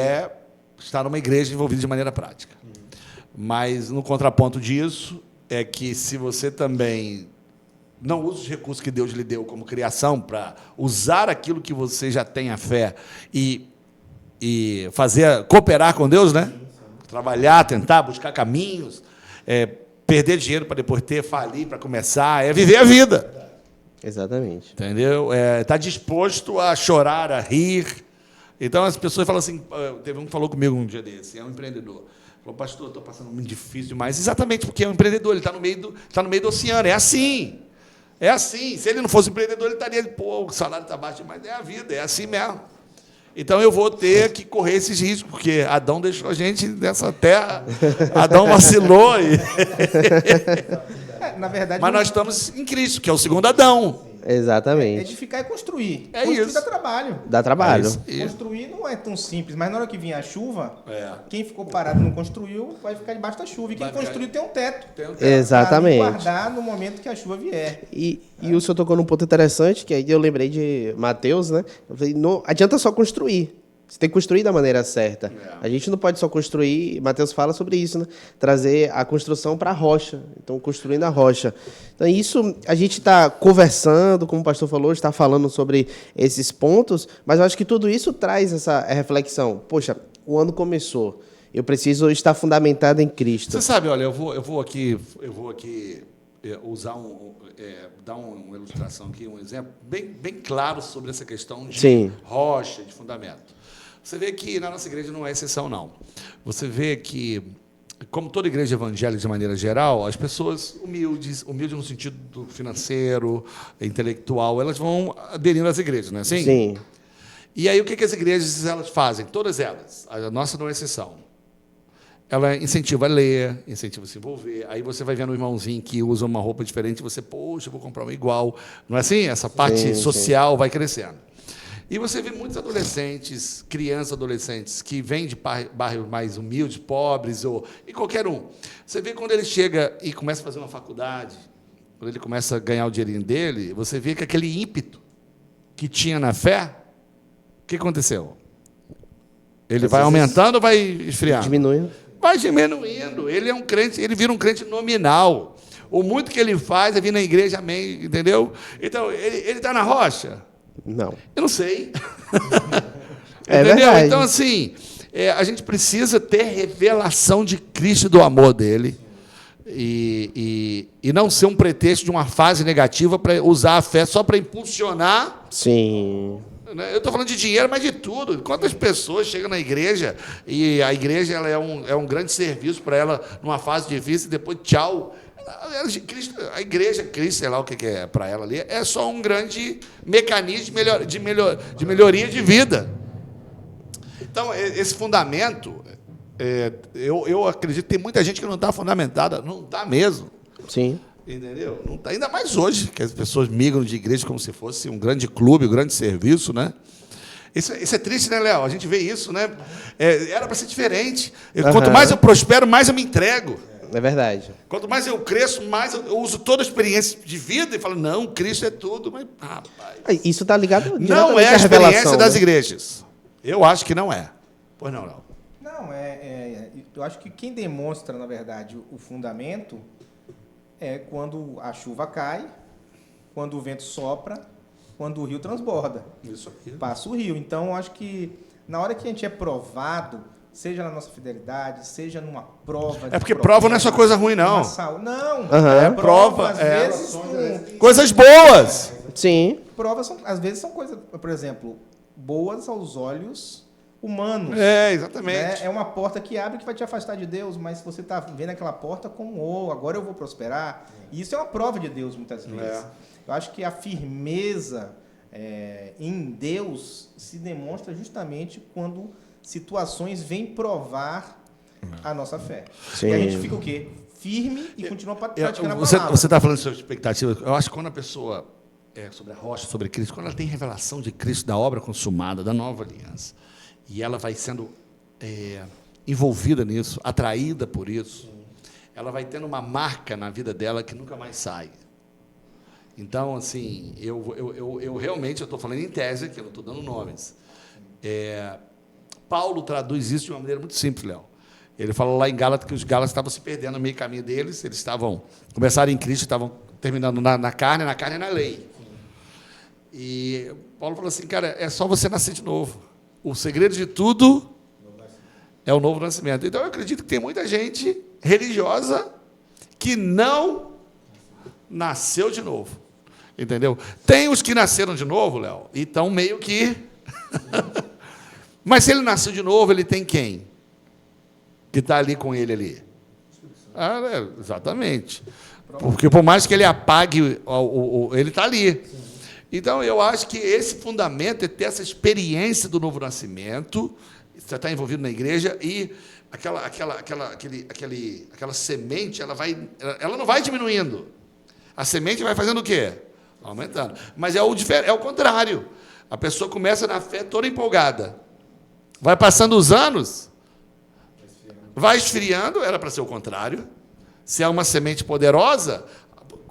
estar numa igreja envolvida de maneira prática. Mas, no contraponto disso, é que se você também não usa os recursos que Deus lhe deu como criação para usar aquilo que você já tem a fé e cooperar com Deus, né? Trabalhar, tentar, buscar caminhos, perder dinheiro para depois falir para começar, viver a vida. Exatamente. Entendeu? Tá disposto a chorar, a rir. Então, as pessoas falam assim, teve um que falou comigo um dia desse, é um empreendedor. Falou, pastor, estou passando muito difícil demais. Exatamente, porque é um empreendedor, ele está no meio do oceano. É assim. É assim. Se ele não fosse empreendedor, ele estaria, o salário está baixo demais. É a vida, é assim mesmo. Então, eu vou ter que correr esses riscos, porque Adão deixou a gente nessa terra. Adão vacilou. Na verdade, Mas nós estamos em Cristo, que é o segundo Adão. Exatamente. edificar e construir. É Construir isso. dá trabalho. Dá trabalho. É isso. Construir não é tão simples, mas na hora que vinha a chuva, É. quem ficou parado e não construiu vai ficar debaixo da chuva. E quem Vai ficar- construiu tem um teto. Tem um tempo. Exatamente. Pra guardar no momento que a chuva vier. E o senhor tocou num ponto interessante, que aí eu lembrei de Mateus, né? Eu falei, não adianta só construir. Você tem que construir da maneira certa. A gente não pode só construir, Mateus fala sobre isso, né? Trazer a construção para a rocha. Então, construindo a rocha. Então, isso a gente está conversando, como o pastor falou, está falando sobre esses pontos, mas eu acho que tudo isso traz essa reflexão. Poxa, o ano começou. Eu preciso estar fundamentado em Cristo. Você sabe, olha, eu vou aqui usar dar uma ilustração aqui, um exemplo bem claro sobre essa questão de Sim. rocha, de fundamento. Você vê que na nossa igreja não é exceção, não. Você vê que, como toda igreja evangélica de maneira geral, as pessoas humildes no sentido financeiro, intelectual, elas vão aderindo às igrejas, não é assim? Sim. E aí o que as igrejas elas fazem? Todas elas, a nossa não é exceção. Ela incentiva a ler, incentiva a se envolver. Aí você vai vendo um irmãozinho que usa uma roupa diferente, você, poxa, eu vou comprar uma igual. Não é assim? Essa parte social vai crescendo. E você vê muitos adolescentes, crianças adolescentes, que vêm de bairros mais humildes, pobres, e qualquer um. Você vê quando ele chega e começa a fazer uma faculdade, quando ele começa a ganhar o dinheirinho dele, você vê que aquele ímpeto que tinha na fé, o que aconteceu? Ele vai aumentando ou vai esfriando? Diminui. Vai diminuindo. Ele é um crente, ele vira um crente nominal. O muito que ele faz é vir na igreja, amém, entendeu? Então, ele está na rocha? Não. Eu não sei. É entendeu? verdade. Então, assim, a gente precisa ter revelação de Cristo e do amor dele. E não ser um pretexto de uma fase negativa para usar a fé só para impulsionar. Sim. Eu estou falando de dinheiro, mas de tudo. Quantas pessoas chegam na igreja e a igreja ela é um grande serviço para ela numa fase difícil e depois tchau. A igreja, Cristo, sei lá o que é para ela ali, é só um grande mecanismo de melhoria de vida. Então, esse fundamento, eu acredito que tem muita gente que não está fundamentada, não está mesmo. Sim. Entendeu? Não tá, ainda mais hoje, que as pessoas migram de igreja como se fosse um grande clube, um grande serviço, né? Isso é triste, né, Léo? A gente vê isso, né? Era para ser diferente. Quanto mais eu prospero, mais eu me entrego. É verdade. Quanto mais eu cresço, mais eu uso toda a experiência de vida e falo, não, Cristo é tudo, mas, rapaz... Isso está ligado Não é a à experiência revelação, das né? igrejas. Eu acho que não é. Pois não, Léo. Não, eu acho que quem demonstra, na verdade, o fundamento é quando a chuva cai, quando o vento sopra, quando o rio transborda. Isso aqui. Passa o rio. Então, eu acho que na hora que a gente é provado, seja na nossa fidelidade, seja numa prova. É porque prova não é só coisa ruim, não. Não. Aham. Prova, às é. vezes, Coisas boas. Sim. provas às vezes são coisas, por exemplo, boas aos olhos humanos. É, exatamente. Né? É uma porta que abre que vai te afastar de Deus, mas você está vendo aquela porta como, agora eu vou prosperar. E isso é uma prova de Deus, muitas vezes. Eu acho que a firmeza em Deus se demonstra justamente quando situações vêm provar a nossa fé. Sim. E a gente fica o quê? Firme e continua praticando a Você palavra. está falando sobre expectativa. Eu acho que quando a pessoa sobre a rocha, sobre Cristo, quando ela tem revelação de Cristo, da obra consumada, da nova aliança, e ela vai sendo envolvida nisso, atraída por isso, ela vai tendo uma marca na vida dela que nunca mais sai. Então, assim, eu realmente estou falando em tese aqui, eu não estou dando nomes. Paulo traduz isso de uma maneira muito simples, Léo. Ele fala lá em Gálatas que os Gálatas estavam se perdendo no meio caminho deles, eles começaram em Cristo, estavam terminando na carne e na lei. E Paulo falou assim, cara, é só você nascer de novo. O segredo de tudo é o novo nascimento. Então, eu acredito que tem muita gente religiosa que não nasceu de novo. Entendeu? Tem os que nasceram de novo, Léo, e estão meio que... Mas se ele nasceu de novo, ele tem quem? Que está ali com ele ali. Exatamente. Porque por mais que ele apague, ele está ali. Então, eu acho que esse fundamento é ter essa experiência do novo nascimento, você está envolvido na igreja, e aquela semente, ela não vai diminuindo. A semente vai fazendo o quê? Aumentando. Mas é o contrário. A pessoa começa na fé toda empolgada. Vai passando os anos, vai esfriando, era para ser o contrário. Se é uma semente poderosa,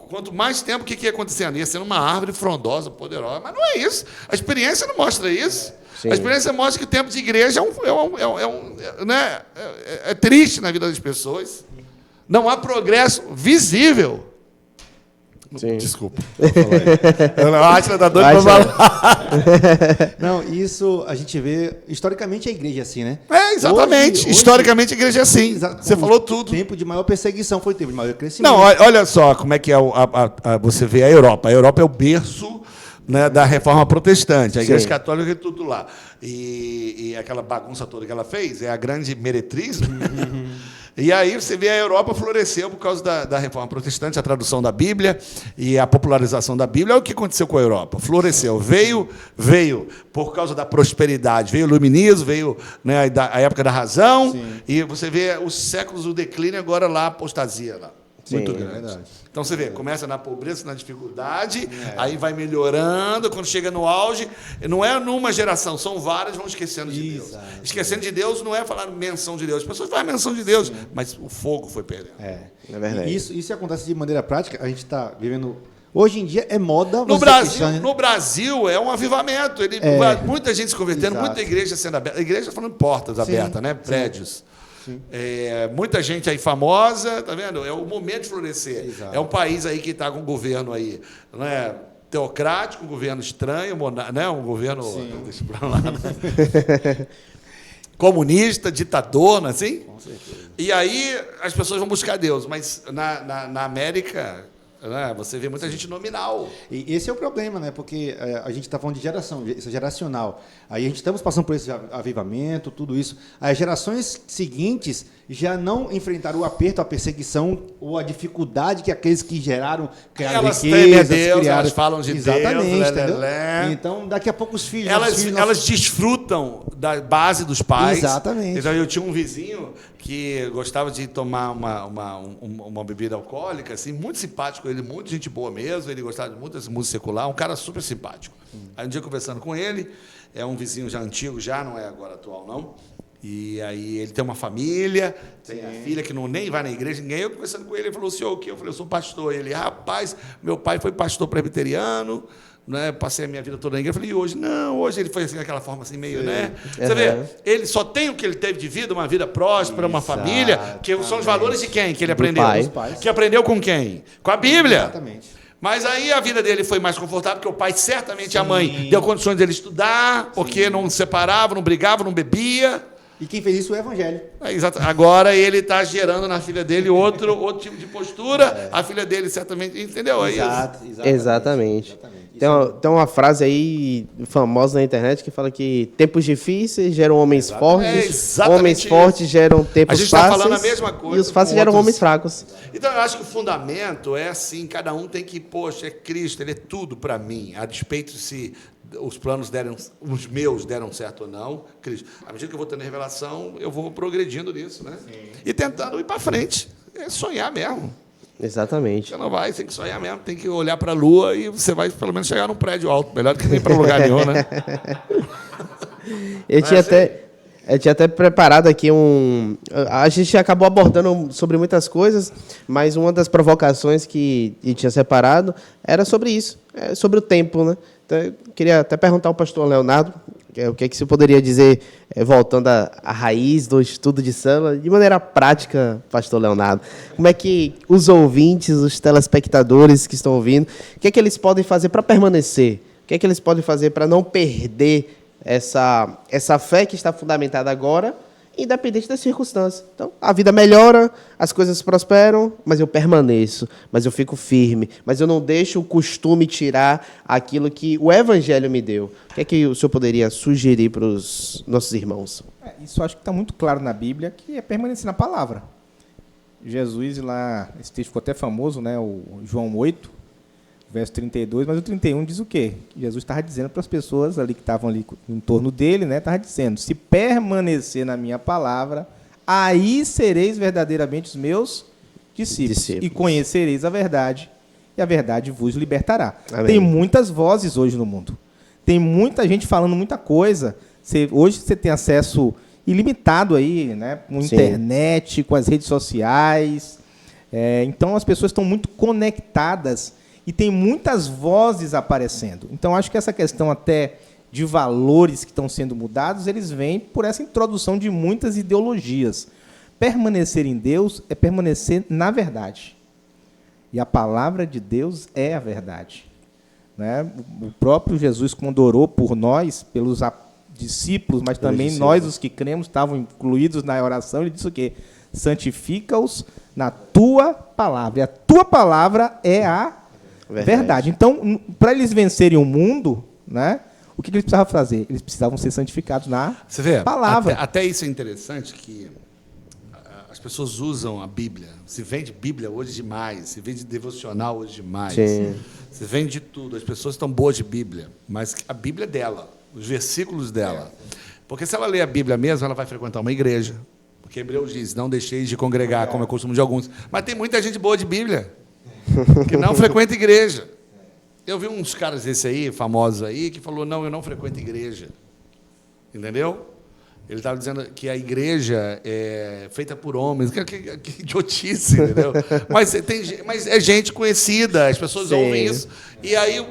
quanto mais tempo, o que ia acontecendo? Ia sendo uma árvore frondosa, poderosa. Mas não é isso. A experiência não mostra isso. Sim. A experiência mostra que o tempo de igreja é triste na vida das pessoas. Não há progresso visível. Sim. Desculpa. A Átila está doido para falar. Não, isso a gente vê, historicamente, a igreja é assim, né? Exatamente. Hoje, historicamente, a igreja é assim. Você falou tudo. O tempo de maior perseguição foi o tempo de maior crescimento. Não, olha só como é que é você vê a Europa. A Europa é o berço, né, da reforma protestante. A igreja católica é tudo lá. E aquela bagunça toda que ela fez é a grande meretriz. E aí você vê a Europa floresceu por causa da reforma protestante, a tradução da Bíblia e a popularização da Bíblia. Olha o que aconteceu com a Europa. Floresceu. Veio por causa da prosperidade. Veio o iluminismo, veio, né, a época da razão. Sim. E você vê os séculos do declínio, agora lá a apostasia. Lá. Sim, muito grande. Verdade. Então você vê, começa na pobreza, na dificuldade, aí vai melhorando, quando chega no auge, não é numa geração, são várias, vão esquecendo de Deus. Esquecendo de Deus não é falar menção de Deus, as pessoas fazem menção de Deus, mas o fogo foi perdendo. É verdade. Isso acontece de maneira prática, a gente está vivendo... Hoje em dia é moda... No Brasil é um avivamento, muita gente se convertendo, muita igreja sendo aberta, a igreja falando portas abertas, né? Prédios. Muita gente aí famosa, tá vendo? É o momento de florescer. Exato. É um país aí que está com um governo aí, né, teocrático, um governo estranho, né, um governo deixa pra lá, né? Comunista, ditador, não é assim? Com certeza. E aí as pessoas vão buscar Deus, mas na América, né, você vê muita gente nominal. E esse é o problema, né? Porque a gente está falando de geração, isso é geracional. Aí a gente estamos passando por esse avivamento, tudo isso. As gerações seguintes já não enfrentaram o aperto, a perseguição ou a dificuldade que aqueles que criaram elas riquezas, temem Deus, elas falam de exatamente, Deus, entendeu? Então, daqui a pouco os filhos... Elas desfrutam da base dos pais. Exatamente. Então, eu tinha um vizinho que gostava de tomar uma bebida alcoólica, assim, muito simpático, ele muito gente boa mesmo, ele gostava muito dessa música secular, um cara super simpático. Aí um dia conversando com ele, é um vizinho já antigo, já não é agora atual, não. E aí ele tem uma família, tem a filha que nem vai na igreja, ninguém. Eu conversando com ele falou, senhor, o quê? Eu falei, eu sou pastor. Ele, rapaz, meu pai foi pastor presbiteriano, né? Passei a minha vida toda na igreja. Eu falei, e hoje? Não, hoje ele foi assim, daquela forma assim, meio, né? Você vê, ele só tem o que ele teve de vida, uma vida próspera, uma família, que são os valores de quem que ele aprendeu? Que aprendeu com quem? Com a Bíblia. Exatamente. Mas aí a vida dele foi mais confortável, porque o pai, certamente, a mãe, deu condições dele estudar, porque não separava, não brigava, não bebia. E quem fez isso é o Evangelho. Exato. Agora ele está gerando na filha dele outro tipo de postura. A filha dele certamente... Entendeu? Exatamente. Tem uma frase aí famosa na internet que fala que tempos difíceis geram homens fortes, homens fortes geram tempos fáceis, tá falando a mesma coisa, e os fáceis geram homens fracos. Então, eu acho que o fundamento é assim, cada um tem que, poxa, é Cristo, ele é tudo para mim, a despeito se os planos os meus deram certo ou não, Cristo. À medida que eu vou tendo revelação, eu vou progredindo nisso, né? Sim. E tentando ir para frente, é sonhar mesmo. Exatamente. Você não vai, tem que sonhar mesmo, tem que olhar para a lua e você vai pelo menos chegar num prédio alto, melhor do que nem para lugar nenhum, né? Eu tinha até preparado aqui a gente acabou abordando sobre muitas coisas, mas uma das provocações que eu tinha separado era sobre isso, sobre o tempo, né? Então, eu queria até perguntar ao pastor Leonardo o que é que você poderia dizer, voltando à raiz do estudo de célula, de maneira prática, pastor Leonardo. Como é que os ouvintes, os telespectadores que estão ouvindo, o que é que eles podem fazer para permanecer? O que é que eles podem fazer para não perder essa fé que está fundamentada agora, independente das circunstâncias? Então, a vida melhora, as coisas prosperam, mas eu permaneço, mas eu fico firme, mas eu não deixo o costume tirar aquilo que o Evangelho me deu. O que é que o senhor poderia sugerir para os nossos irmãos? Isso acho que está muito claro na Bíblia, que é permanecer na palavra. Jesus, lá, esse texto ficou até famoso, né, o João 8, verso 32, mas o 31 diz o quê? Jesus estava dizendo para as pessoas ali que estavam ali em torno dele, né? Estava dizendo, se permanecer na minha palavra, aí sereis verdadeiramente os meus discípulos. E conhecereis a verdade, e a verdade vos libertará. Amém. Tem muitas vozes hoje no mundo. Tem muita gente falando muita coisa. Hoje você tem acesso ilimitado aí, né? Com internet, com as redes sociais. Então as pessoas estão muito conectadas e tem muitas vozes aparecendo. Então, acho que essa questão até de valores que estão sendo mudados, eles vêm por essa introdução de muitas ideologias. Permanecer em Deus é permanecer na verdade. E a palavra de Deus é a verdade. Né? O próprio Jesus, quando orou por nós, pelos discípulos, mas também nós, os que cremos, estavam incluídos na oração, ele disse o quê? Santifica-os na tua palavra. E a tua palavra é a verdade. Então, para eles vencerem o mundo, né, o que eles precisavam fazer? Eles precisavam ser santificados na palavra. Até isso é interessante, que as pessoas usam a Bíblia. Se vende Bíblia hoje demais, se vende devocional hoje demais. Sim. Se vende tudo. As pessoas estão boas de Bíblia, mas a Bíblia é dela, os versículos dela. Porque se ela ler a Bíblia mesmo, ela vai frequentar uma igreja. Porque Hebreus diz, não deixeis de congregar, como é costume de alguns. Mas tem muita gente boa de Bíblia que não frequenta igreja. Eu vi uns caras desse aí, famosos aí, que falou, não, eu não frequento igreja. Entendeu? Ele estava dizendo que a igreja é feita por homens. Que idiotice, entendeu? Mas é gente conhecida, as pessoas ouvem isso. E aí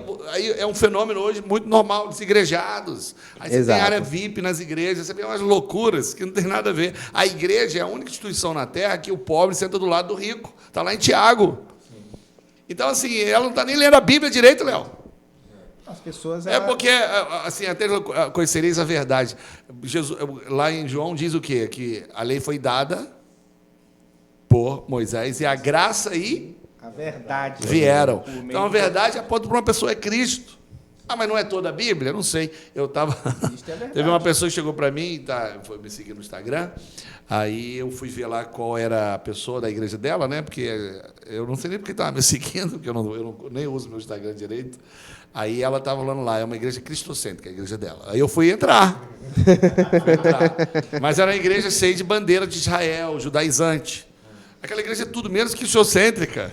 é um fenômeno hoje muito normal, dos igrejados. Aí você tem área VIP nas igrejas, você vê umas loucuras que não tem nada a ver. A igreja é a única instituição na Terra que o pobre senta do lado do rico. Está lá em Tiago. Então, assim, ela não está nem lendo a Bíblia direito, Léo. As pessoas... porque, assim, até conhecereis a verdade. Jesus, lá em João diz o quê? Que a lei foi dada por Moisés e a graça e a verdade vieram. Então, a verdade aponta para uma pessoa, é Cristo. Mas não é toda a Bíblia? Não sei. Teve uma pessoa que chegou para mim, foi me seguir no Instagram, aí eu fui ver lá qual era a pessoa da igreja dela, né? Porque eu não sei nem porque estava me seguindo, porque eu nem uso meu Instagram direito. Aí ela estava falando lá, é uma igreja cristocêntrica, a igreja dela. Aí eu fui entrar. Mas era uma igreja cheia de bandeira de Israel, judaizante. Aquela igreja é tudo menos cristocêntrica.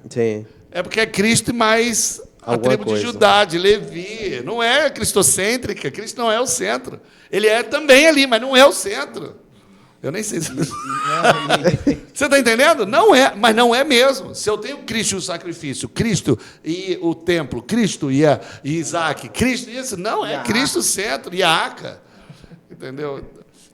Sim. É porque é Cristo e mais a tribo de Judá, de Levi. Não é cristocêntrica, Cristo não é o centro. Ele é também ali, mas não é o centro. Eu nem sei se... Você está entendendo? Não é, mas não é mesmo. Se eu tenho Cristo e o sacrifício, Cristo e o templo, Cristo e Isaac, Cristo e isso, não, é Cristo o centro e a Arca. Entendeu?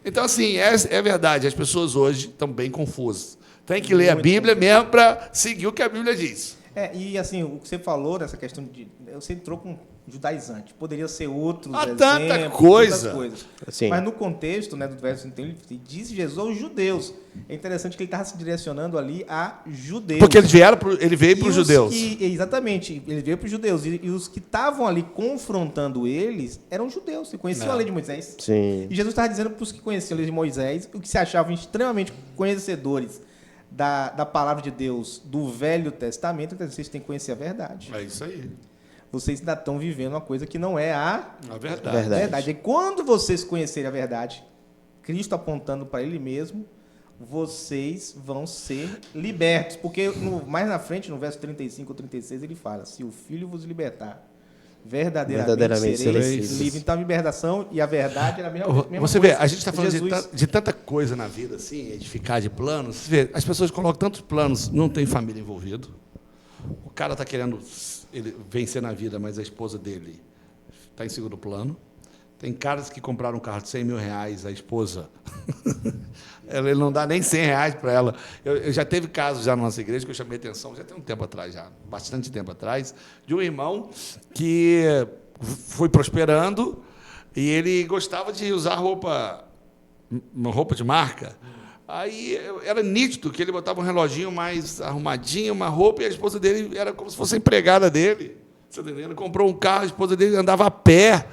Então, assim, é verdade, as pessoas hoje estão bem confusas. Tem que ler a Bíblia mesmo para seguir o que a Bíblia diz. E assim, o que você falou dessa questão de... Você entrou com judaizante. Poderia ser outros Tanta exemplos, coisa. outras coisas. Sim. Mas no contexto, né, do verso 31, ele diz Jesus aos judeus. É interessante que ele estava se direcionando ali a judeus. Porque ele veio para os judeus. Exatamente, ele veio para os judeus. E os que estavam ali confrontando eles eram judeus, que conheciam a lei de Moisés. Sim. E Jesus estava dizendo para os que conheciam a lei de Moisés, o que se achavam extremamente conhecedores da palavra de Deus do Velho Testamento, então vocês têm que conhecer a verdade. É isso aí. Vocês ainda estão vivendo uma coisa que não é a verdade. verdade. E quando vocês conhecerem a verdade, Cristo apontando para Ele mesmo, vocês vão ser libertos. Porque mais na frente, no verso 35 ou 36, ele fala: se o Filho vos libertar, verdadeiramente sereis livres. Então a libertação e a verdade era a mesma coisa. Você vê, a gente está falando de tanta coisa na vida, assim, edificar de planos. Você vê, as pessoas colocam tantos planos, não tem família envolvida. O cara está querendo vencer na vida, mas a esposa dele está em segundo plano. Tem caras que compraram um carro de 100 mil reais, a esposa, ele não dá nem 100 reais para ela. Eu já teve casos já na nossa igreja que eu chamei atenção, já tem um tempo atrás, já, bastante tempo atrás, de um irmão que foi prosperando e ele gostava de usar uma roupa de marca. Aí era nítido que ele botava um reloginho mais arrumadinho, uma roupa, e a esposa dele era como se fosse a empregada dele. Você está entendendo? Ele comprou um carro, a esposa dele andava a pé.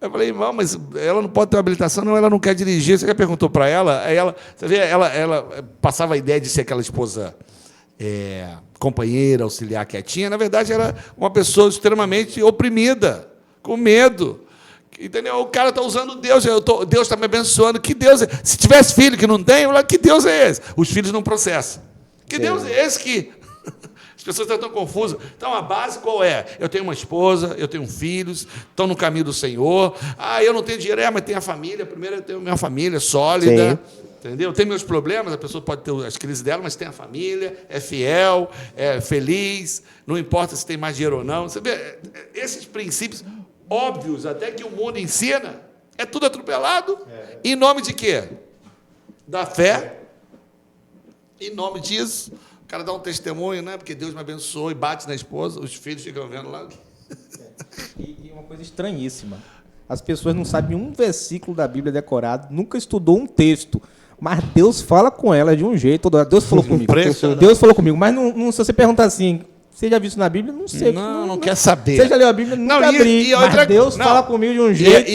Eu falei, irmão, mas ela não pode ter uma habilitação, não, ela não quer dirigir. Você já perguntou para ela? Aí você vê, ela passava a ideia de ser aquela esposa companheira, auxiliar, quietinha. Na verdade, era uma pessoa extremamente oprimida, com medo. Entendeu? O cara está usando Deus, Deus está me abençoando. Que Deus é? Se tivesse filho que não tem, eu falo, que Deus é esse? Os filhos não processam. Que Deus é esse que... As pessoas estão tão confusas. Então, a base qual é? Eu tenho uma esposa, eu tenho filhos, estão no caminho do Senhor. Eu não tenho dinheiro, mas tenho a família. Primeiro eu tenho minha família sólida. Sim. Entendeu? Tem meus problemas, a pessoa pode ter as crises dela, mas tem a família, é fiel, é feliz, não importa se tem mais dinheiro ou não. Você vê, esses princípios... óbvios, até que o mundo ensina, é tudo atropelado. Em nome de quê? Da fé. Em nome disso, o cara dá um testemunho, né? Porque Deus me abençoou e bate na esposa, os filhos ficam vendo lá. E uma coisa estranhíssima. As pessoas não sabem um versículo da Bíblia decorado, nunca estudou um texto, mas Deus fala com ela de um jeito. Deus falou comigo. Deus falou comigo, mas não, se você perguntar assim... Você já viu isso na Bíblia? Não sei. Não quer saber. Você já leu a Bíblia? Nunca abri. Mas Deus fala comigo de um jeito.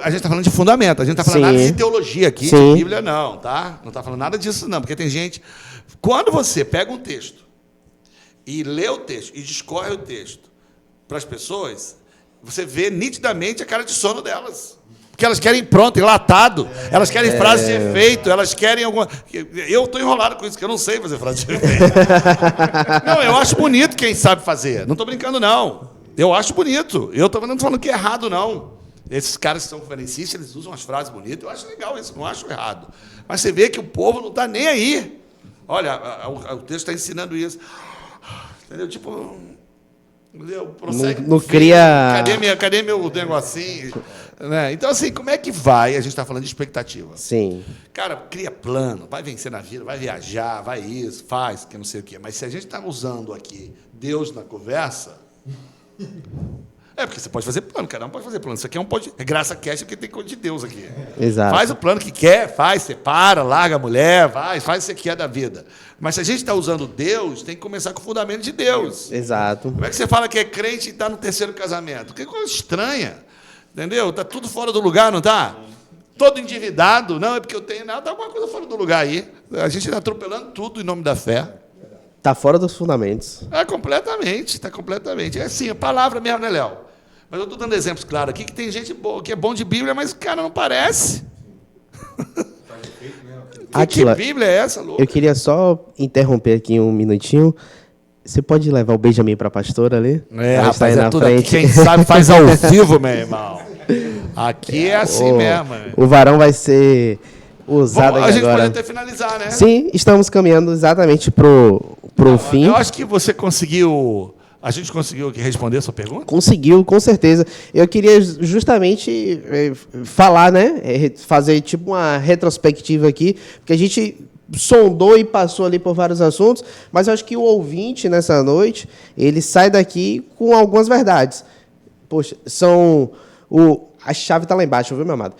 A gente está falando de fundamento. A gente não está falando nada de teologia aqui, de Bíblia, não. Tá? Não está falando nada disso, não. Porque tem gente... Quando você pega um texto e lê o texto e discorre o texto para as pessoas, você vê nitidamente a cara de sono delas. Porque elas querem pronto, enlatado. Elas querem frase de efeito. Elas querem alguma... Eu estou enrolado com isso, porque eu não sei fazer frase de efeito. Não, eu acho bonito quem sabe fazer. Não estou brincando, não. Eu acho bonito. Eu não estou falando que é errado, não. Esses caras que são conferencistas, eles usam as frases bonitas. Eu acho legal isso, não acho errado. Mas você vê que o povo não está nem aí. Olha, o texto está ensinando isso. Entendeu? Tipo... Não cria... Cadê meu negocinho? Né? Então, assim, como é que vai? A gente está falando de expectativa. Sim. Cara, cria plano, vai vencer na vida, vai viajar, vai isso, faz, que não sei o quê. Mas se a gente está usando aqui Deus na conversa... porque você pode fazer plano, cada um pode fazer plano. Isso aqui é graça cash, porque tem coisa de Deus aqui. Exato. Faz o plano que quer, separa, larga a mulher, faz o que você quer da vida. Mas se a gente está usando Deus, tem que começar com o fundamento de Deus. Exato. Como é que você fala que é crente e está no terceiro casamento? Que coisa estranha. Entendeu? Está tudo fora do lugar, não está? Todo endividado. Não, é porque eu tenho nada, está alguma coisa fora do lugar aí. A gente está atropelando tudo em nome da fé. Está fora dos fundamentos. Completamente, está completamente. É assim, a palavra mesmo, né, Léo? Mas eu estou dando exemplos claros aqui, que tem gente boa, que é bom de Bíblia, mas, cara, não parece. Que Bíblia é essa, louca? Eu queria só interromper aqui um minutinho. Você pode levar o Benjamin para a pastora ali? Rapaz, tá aí na tudo frente. Aqui, quem sabe faz ao vivo, meu irmão. Aqui é assim mesmo. O varão vai ser usado aqui agora. A gente pode até finalizar, né? Sim, estamos caminhando exatamente pro fim. Eu acho que você conseguiu... A gente conseguiu responder a sua pergunta? Conseguiu, com certeza. Eu queria justamente falar, né? Fazer tipo uma retrospectiva aqui, porque a gente sondou e passou ali por vários assuntos, mas eu acho que o ouvinte nessa noite, ele sai daqui com algumas verdades. poxa, a chave está lá embaixo, viu, meu amado?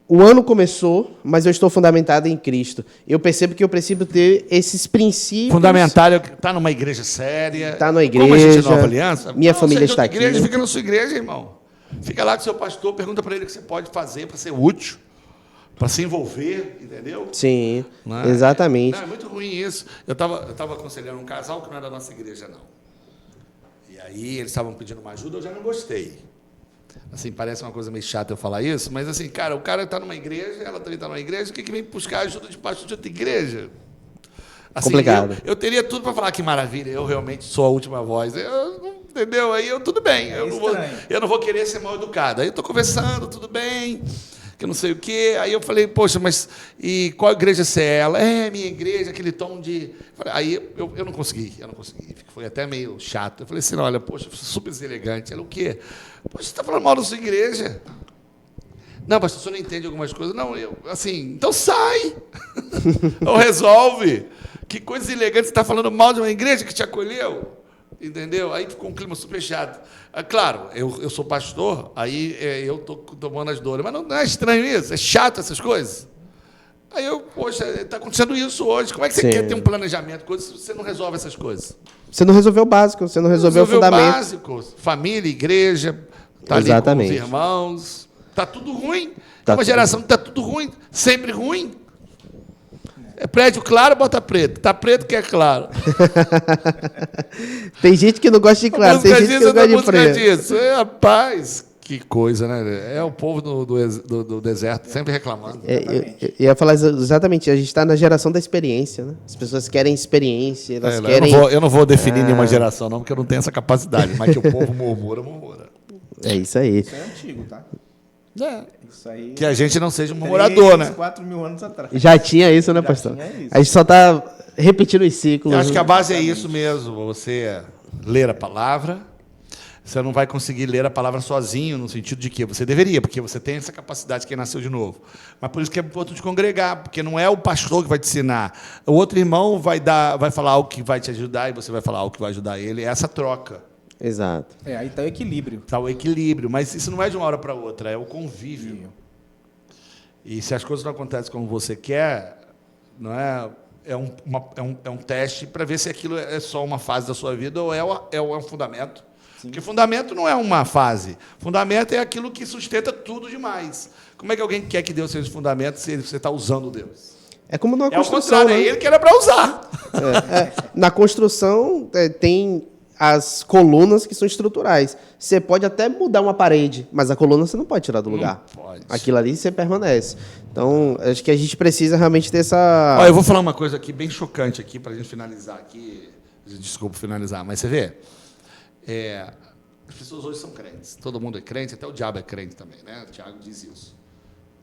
O ano começou, mas eu estou fundamentado em Cristo. Eu percebo que eu preciso ter esses princípios. Fundamental é estar numa igreja séria. Está na igreja. Como a gente é Nova Aliança. Minha família está aqui. Igreja, aqui. fica na sua igreja, irmão. Fica lá com o seu pastor, pergunta para ele o que você pode fazer para ser útil, para se envolver, entendeu? Sim, Não é? exatamente. Não, é muito ruim isso. Eu tava aconselhando um casal que não é da nossa igreja, não. E aí eles estavam pedindo uma ajuda, eu já não gostei. Assim, parece uma coisa meio chata eu falar isso, mas assim, cara, o cara está numa igreja, ela também está numa igreja, o que vem buscar ajuda de pastor de outra igreja? Assim, Complicado. Eu teria tudo para falar que maravilha, eu realmente sou a última voz. Entendeu? Aí tudo bem, eu não vou querer ser mal educado. Aí eu estou conversando, tudo bem, que eu não sei o quê. Aí eu falei, poxa, mas e qual igreja você é? Ela, minha igreja, aquele tom de... Aí eu não consegui, foi até meio chato. Eu falei assim, olha, poxa, super deselegante. Ela, o quê? Poxa, você está falando mal da sua igreja? Não, pastor, você não entende algumas coisas. Não, assim, então sai. Ou resolve. Que coisa elegante, você está falando mal de uma igreja que te acolheu. Entendeu? Aí ficou um clima super chato. Claro, eu sou pastor, aí eu estou tomando as dores. Mas não é estranho isso? É chato essas coisas? Aí poxa, está acontecendo isso hoje. Como é que você quer ter um planejamento? Se você não resolve essas coisas? Você não resolveu o básico, você não resolveu o fundamento. O básico, família, igreja, tá ali com os irmãos. Está tudo ruim. Tá uma geração que está tudo ruim, sempre ruim. É prédio claro, bota preto. Tá preto que é claro. Tem gente que não gosta de claro, tem gente que não gosta de preto. Rapaz, que coisa, né? É o povo do deserto sempre reclamando. Eu ia falar exatamente, a gente está na geração da experiência, né? As pessoas querem experiência, elas querem... Eu não vou definir nenhuma geração, não, porque eu não tenho essa capacidade. Mas que o povo murmura. É isso aí. Isso é antigo, tá? Isso aí, que a gente não seja um murmurador, né? 4 mil anos atrás. Já tinha isso, né, pastor? Isso. A gente só está repetindo os ciclos. Eu acho que a base é isso mesmo. Você ler a palavra. Você não vai conseguir ler a palavra sozinho, no sentido de que você deveria, porque você tem essa capacidade que nasceu de novo. Mas por isso que é importante congregar, porque não é o pastor que vai te ensinar. O outro irmão vai falar algo que vai te ajudar e você vai falar algo que vai ajudar ele. É essa troca. Exato. Aí está o equilíbrio. Está o equilíbrio, mas isso não é de uma hora para outra, é o convívio. E se as coisas não acontecem como você quer, não é? É um teste para ver se aquilo é só uma fase da sua vida ou é um fundamento. Sim. Porque fundamento não é uma fase. Fundamento é aquilo que sustenta tudo demais. Como é que alguém quer que Deus seja fundamento se você está usando Deus? É como numa construção. É o contrário, né? É ele que era para usar. Na construção tem as colunas que são estruturais. Você pode até mudar uma parede, mas a coluna você não pode tirar do lugar. Não pode. Aquilo ali você permanece. Então, acho que a gente precisa realmente ter essa... Olha, eu vou falar uma coisa aqui bem chocante aqui para a gente finalizar aqui. Desculpa finalizar, mas você vê. As pessoas hoje são crentes. Todo mundo é crente, até o diabo é crente também, né? O Tiago diz isso.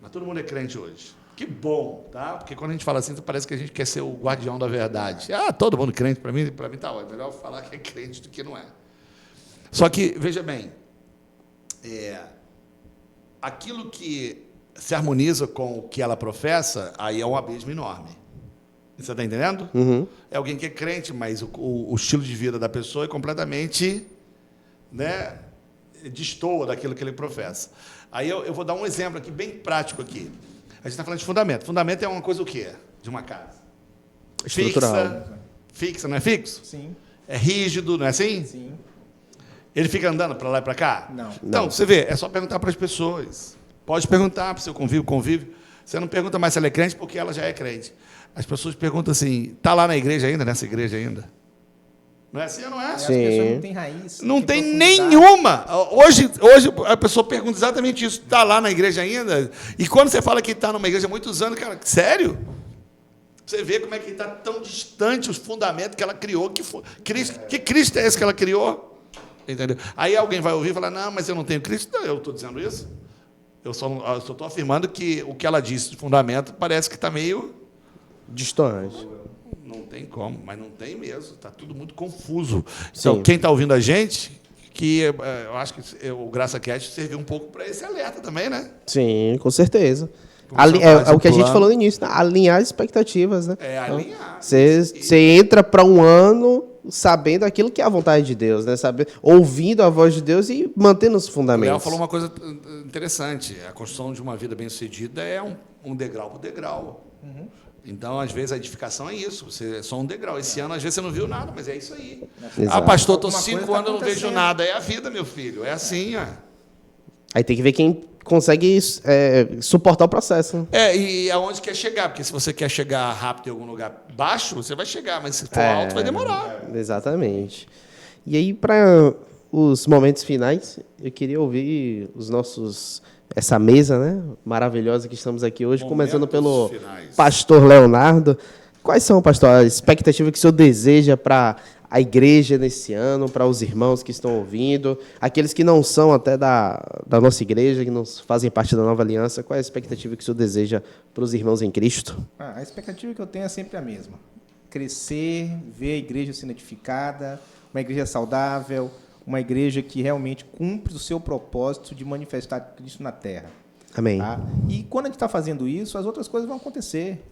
Mas todo mundo é crente hoje. Que bom, tá? Porque quando a gente fala assim, parece que a gente quer ser o guardião da verdade. Todo mundo crente, para mim tá ótimo. É melhor falar que é crente do que não é. Só que, veja bem, aquilo que se harmoniza com o que ela professa, aí é um abismo enorme. Você está entendendo? Uhum. É alguém que é crente, mas o estilo de vida da pessoa é completamente, né, destoa daquilo que ele professa. Aí eu vou dar um exemplo aqui, bem prático aqui. A gente está falando de fundamento. Fundamento é uma coisa o quê? De uma casa. Fixa, não é fixo? Sim. É rígido, não é assim? Sim. Ele fica andando para lá e para cá? Não. Então, você vê, é só perguntar para as pessoas. Pode perguntar para o seu convívio. Você não pergunta mais se ela é crente, porque ela já é crente. As pessoas perguntam assim, está lá na igreja ainda, nessa igreja ainda? Não é assim ou não é? As pessoas não têm raiz. Não tem nenhuma. Hoje a pessoa pergunta exatamente isso. Está lá na igreja ainda? E quando você fala que está numa igreja há muitos anos, cara, sério? Você vê como é que está tão distante os fundamentos que ela criou. Que Cristo é esse que ela criou? Entendeu? Aí alguém vai ouvir e falar, não, mas eu não tenho Cristo. Não, eu estou dizendo isso. Eu só estou afirmando que o que ela disse de fundamento parece que está meio... distante. Não tem como, mas não tem mesmo. Está tudo muito confuso. Então, Sim. quem está ouvindo a gente, que eu acho que o Graça Cast serviu um pouco para esse alerta também, né? Sim, com certeza. É o que a gente falou no início, né? Alinhar as expectativas, né? Alinhar. Você entra para um ano sabendo aquilo que é a vontade de Deus, né? Ouvindo a voz de Deus e mantendo os O fundamentos. Léo falou uma coisa interessante. A construção de uma vida bem-sucedida é um degrau por degrau. Então, às vezes, a edificação é isso. Você é só um degrau. Esse ano, às vezes, você não viu nada, mas é isso aí. Exato. Ah, pastor, estou Alguma 5 coisa tá anos e não vejo acontecendo. nada. É a vida, meu filho. É assim, ó. Aí tem que ver quem consegue suportar o processo. Né? E aonde quer chegar. Porque se você quer chegar rápido em algum lugar baixo, você vai chegar. Mas se for alto, vai demorar. Exatamente. E aí, para os momentos finais, eu queria ouvir essa mesa, né, maravilhosa que estamos aqui hoje, começando pelo finais. pastor Leonardo. Quais são, pastor, a expectativa que o senhor deseja para a igreja nesse ano, para os irmãos que estão ouvindo, aqueles que não são até da nossa igreja, que não fazem parte da nova aliança? Qual é a expectativa que o senhor deseja para os irmãos em Cristo? A expectativa que eu tenho é sempre a mesma. Crescer, ver a igreja sendo edificada, uma igreja saudável, uma igreja que realmente cumpre o seu propósito de manifestar Cristo na terra. Amém. Tá? E quando a gente está fazendo isso, as outras coisas vão acontecer.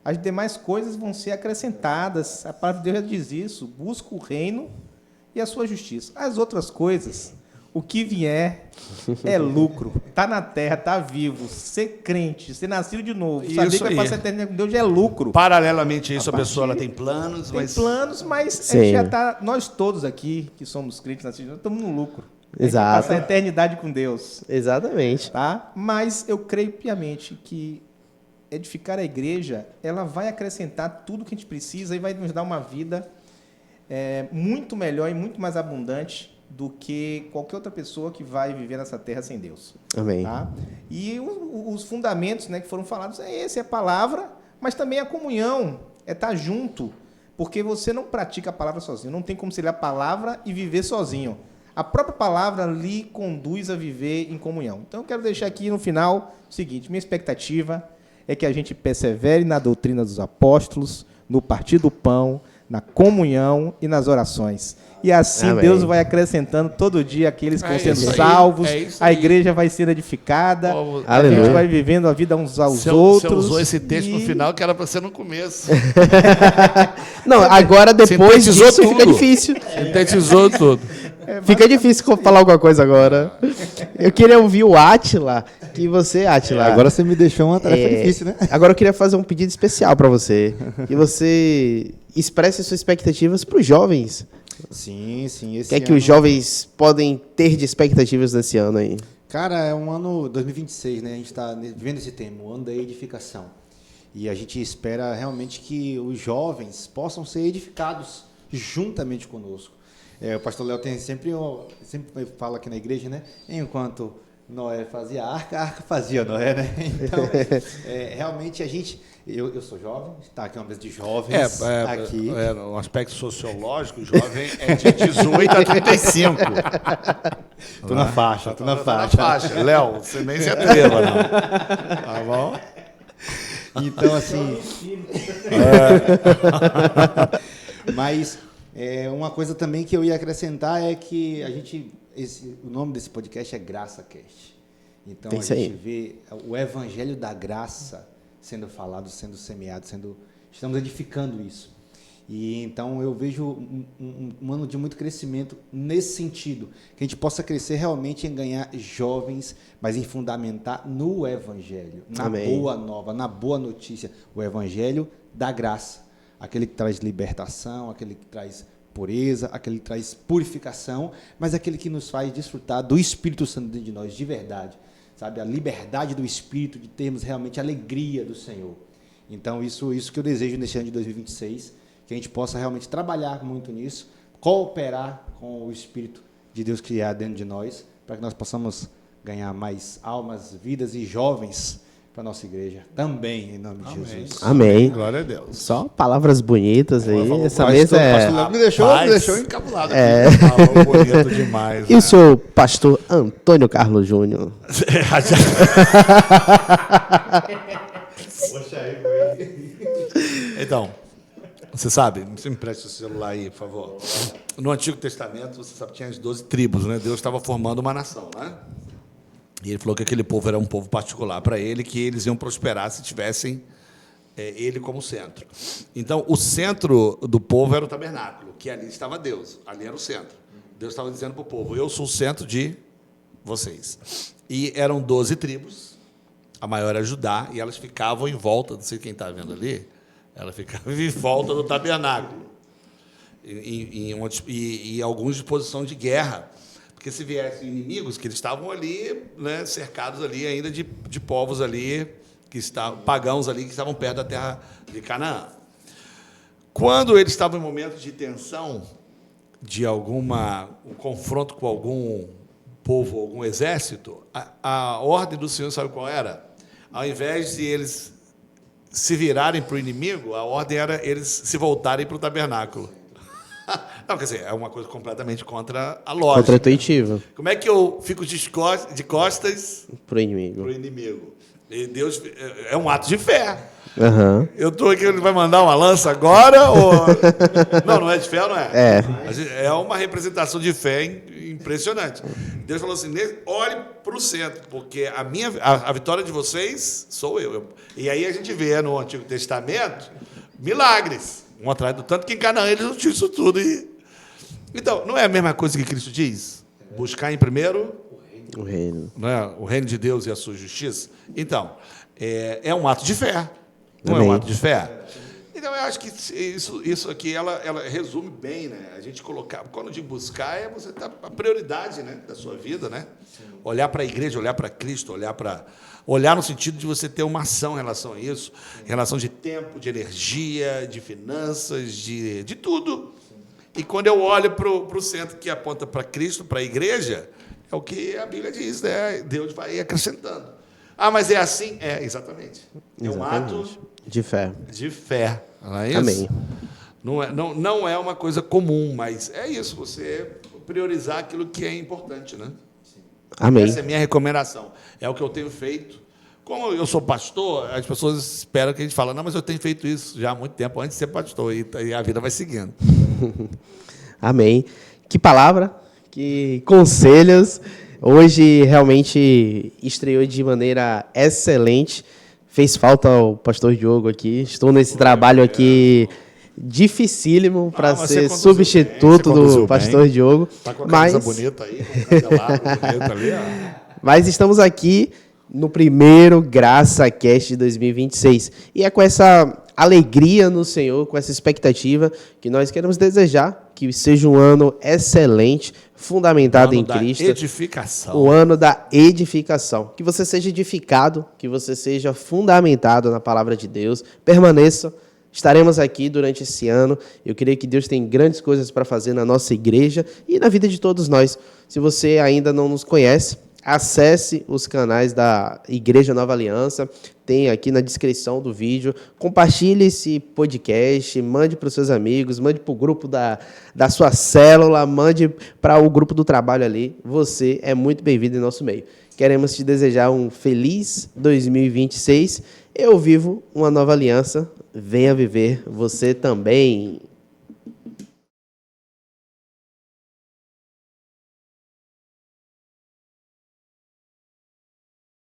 As demais coisas vão ser acrescentadas. A palavra de Deus já diz isso. Busca o reino e a sua justiça. As outras coisas, o que vier é lucro. Está na terra, está vivo. Ser crente, ser nascido de novo, saber Isso que vai aí. passar a eternidade com Deus já é lucro. Paralelamente a isso, a partir- pessoa ela tem planos, Tem mas planos, mas a Sim. gente já está... Nós todos aqui, que somos crentes nascidos de novo, estamos no lucro. A gente vai Exato. passar a eternidade com Deus. Exatamente. Tá? Mas eu creio piamente que edificar a igreja, ela vai acrescentar tudo que a gente precisa e vai nos dar uma vida muito melhor e muito mais abundante do que qualquer outra pessoa que vai viver nessa terra sem Deus. Amém. Tá? E os fundamentos, né, que foram falados é a palavra, mas também a comunhão, é estar junto, porque você não pratica a palavra sozinho, não tem como ser a palavra e viver sozinho. A própria palavra lhe conduz a viver em comunhão. Então, eu quero deixar aqui no final o seguinte: minha expectativa é que a gente persevere na doutrina dos apóstolos, no partir do pão, na comunhão e nas orações. E assim Amém. Deus vai acrescentando todo dia aqueles que vão sendo isso aí, salvos, isso a aí. igreja vai sendo edificada, Pô, a aleluia. gente vai vivendo a vida uns aos Você outros. usou esse texto no e- final que era para ser no começo. Não, agora depois Sintetizou disso fica tudo. difícil. Sintetizou tudo. Fica difícil falar alguma coisa agora. Eu queria ouvir o Átila, que você, Átila... Agora você me deixou uma tarefa difícil, né? Agora eu queria fazer um pedido especial para você. Que você expresse suas expectativas para os jovens. Sim, sim. O que é que os jovens podem ter de expectativas nesse ano aí? Cara, é um ano 2026, né? A gente está vivendo esse tema, o ano da edificação. E a gente espera realmente que os jovens possam ser edificados juntamente conosco. O pastor Léo sempre fala aqui na igreja, né? Enquanto Noé fazia a arca fazia Noé, né? Então, realmente a gente... Eu sou jovem, está aqui uma mesa de jovens aqui. No aspecto sociológico, o jovem é de 18 a 35. Tô na faixa, tô na Tá na faixa. faixa. Léo, você nem se atreva, não. Tá bom? Então, assim... Mas uma coisa também que eu ia acrescentar é que o nome desse podcast é Graça Cast. Então, Isso a gente aí. vê o evangelho da graça sendo falado, sendo semeado, estamos edificando isso. E então eu vejo um ano de muito crescimento nesse sentido, que a gente possa crescer realmente em ganhar jovens, mas em fundamentar no evangelho, na Amém. boa nova, na boa notícia, o evangelho da graça, aquele que traz libertação, aquele que traz pureza, aquele que traz purificação, mas aquele que nos faz desfrutar do Espírito Santo dentro de nós, de verdade, sabe? A liberdade do Espírito, de termos realmente a alegria do Senhor. Então, isso que eu desejo nesse ano de 2026, que a gente possa realmente trabalhar muito nisso, cooperar com o Espírito de Deus que há dentro de nós, para que nós possamos ganhar mais almas, vidas e jovens para a nossa igreja, também, em nome de Jesus. Amém. Glória a Deus. Só palavras bonitas aí. Essa Pastor- mesa é... pastor Léo me deixou encabulado aqui. Falou bonito demais. E o senhor pastor Antônio Carlos Júnior? Então, você sabe, você me empresta o celular aí, por favor. No Antigo Testamento, você sabe, tinha as 12 tribos, né? Deus estava formando uma nação, né? E ele falou que aquele povo era um povo particular para ele, que eles iam prosperar se tivessem ele como centro. Então, o centro do povo era o tabernáculo, que ali estava Deus, ali era o centro. Deus estava dizendo para o povo, eu sou o centro de vocês. E eram 12 tribos, a maior era Judá, e elas ficavam em volta, não sei quem está vendo ali, ela ficava em volta do tabernáculo, e alguns de posição de guerra, porque se viessem inimigos, que eles estavam ali, né, cercados ali ainda de povos ali, que estavam, pagãos ali, que estavam perto da terra de Canaã. Quando eles estavam em momentos de tensão, de um confronto com algum povo, algum exército, a ordem do Senhor, sabe qual era? Ao invés de eles se virarem para o inimigo, a ordem era eles se voltarem para o tabernáculo. Não, quer dizer, é uma coisa completamente contra a lógica. Contra-intuitiva. Como é que eu fico de costas Para o inimigo. para o inimigo? E Deus é um ato de fé. Uhum. Eu estou aqui, ele vai mandar uma lança agora? Ou... Não é de fé, não é? É uma representação de fé impressionante. Deus falou assim, olhe para o centro, porque a vitória de vocês sou eu. E aí a gente vê no Antigo Testamento milagres, um atrás do tanto que em Canaã eles não tinham isso tudo. Então, não é a mesma coisa que Cristo diz? Buscar em primeiro o reino. Não é? O reino de Deus e a sua justiça. Então, é um ato de fé. Não Amém. é um ato de fé? Então, eu acho que isso aqui, ela resume bem, né? A gente colocar... Quando eu digo buscar, é você estar a prioridade, né, da sua vida, né? Olhar para a igreja, olhar para Cristo, olhar no sentido de você ter uma ação em relação a isso, em relação de tempo, de energia, de finanças, de tudo. E quando eu olho para o centro que aponta para Cristo, para a igreja, é o que a Bíblia diz, né? Deus vai acrescentando. Ah, mas é assim? É, exatamente. É um ato de fé. De fé. Não é isso? Amém. Não é uma coisa comum, mas é isso, você priorizar aquilo que é importante, né? Amém. Essa é a minha recomendação. É o que eu tenho feito. Como eu sou pastor, as pessoas esperam que a gente fale, não, mas eu tenho feito isso já há muito tempo, antes de ser pastor, e a vida vai seguindo. Amém. Que palavra, que conselhos. Hoje realmente estreou de maneira excelente. Fez falta o pastor Diogo aqui. Estou nesse trabalho aqui dificílimo para ser substituto do pastor Diogo. Está com a camisa bonita aí, com o candelabro bonito ali. Mas estamos aqui no primeiro GraçaCast de 2026. E é com essa alegria no Senhor, com essa expectativa, que nós queremos desejar que seja um ano excelente, fundamentado em Cristo. Edificação. O ano da edificação. Que você seja edificado, que você seja fundamentado na palavra de Deus. Permaneça. Estaremos aqui durante esse ano. Eu creio que Deus tem grandes coisas para fazer na nossa igreja e na vida de todos nós. Se você ainda não nos conhece, acesse os canais da Igreja Nova Aliança, tem aqui na descrição do vídeo. Compartilhe esse podcast, mande para os seus amigos, mande para o grupo da sua célula, mande para o grupo do trabalho ali. Você é muito bem-vindo em nosso meio. Queremos te desejar um feliz 2026. Eu vivo uma nova aliança. Venha viver você também.